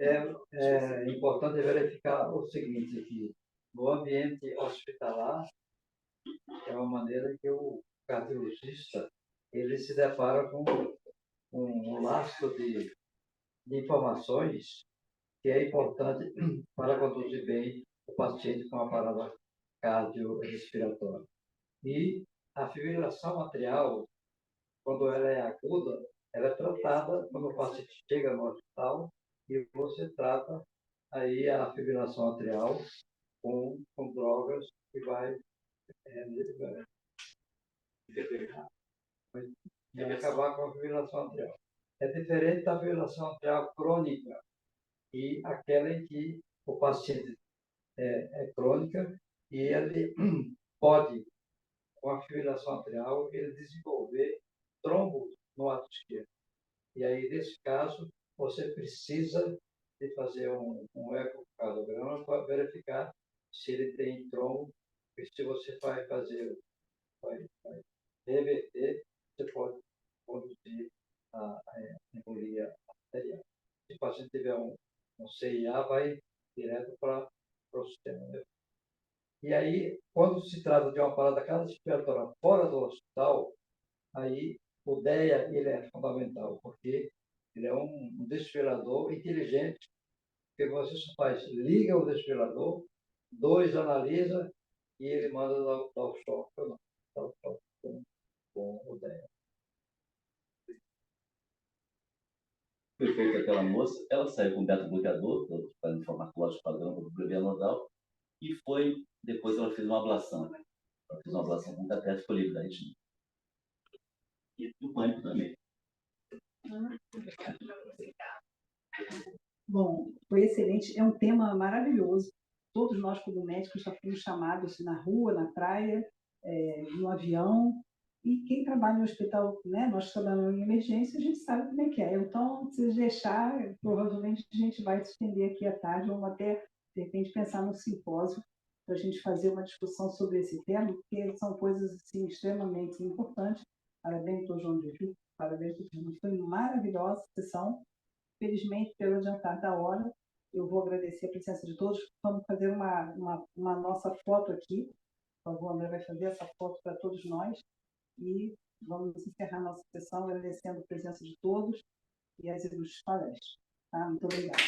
É importante verificar o seguinte, que no ambiente hospitalar é uma maneira que o cardiologista ele se depara com um lastro de informações que é importante para conduzir bem o paciente com a parada cardiorrespiratória. E a fibrilação atrial, quando ela é aguda, ela é tratada quando o paciente chega no hospital e você trata aí a fibrilação atrial com drogas que vai acabar com a fibrilação atrial. É diferente da fibrilação atrial crônica e aquela em que o paciente é crônica e ele pode, com a fibrilação atrial, ele desenvolver trombos no ato esquerdo. E aí, nesse caso, você precisa de fazer um ecocardiograma para verificar se ele tem trombo, e se você vai vai reverter, você pode conduzir a embolia arterial. Se o paciente tiver um CIA, vai direto para o sistema nervoso. E aí, quando se trata de uma parada cardiorrespiratória fora do hospital, aí o DEA ele é fundamental, porque ele é um desfibrilador inteligente, que você só faz, liga o desfibrilador, 2 analisa e ele manda dar o choque ou não. Dar o choque com o DEA. Foi feita aquela moça, ela saiu com beta-bloqueador, fazendo farmacológico padrão para o problema nodal, e depois ela fez uma ablação. Ela fez uma ablação com catéter livre da retina. E o pânico também. Bom, foi excelente. É um tema maravilhoso. Todos nós, como médicos, já fomos chamados na rua, na praia, no avião. E quem trabalha no hospital, né, nós trabalhamos em emergência, a gente sabe como é que é. Então, se deixar, provavelmente a gente vai se estender aqui à tarde, ou até, de repente, pensar num simpósio para a gente fazer uma discussão sobre esse tema, porque são coisas assim, extremamente importantes. Parabéns, doutor João de Ju, parabéns, doutor. Foi uma maravilhosa sessão. Felizmente, pelo adiantar da hora, eu vou agradecer a presença de todos. Vamos fazer uma nossa foto aqui. Por favor, André vai fazer essa foto para todos nós. E vamos encerrar nossa sessão agradecendo a presença de todos e as ilustres palestras. Tá? Muito obrigada.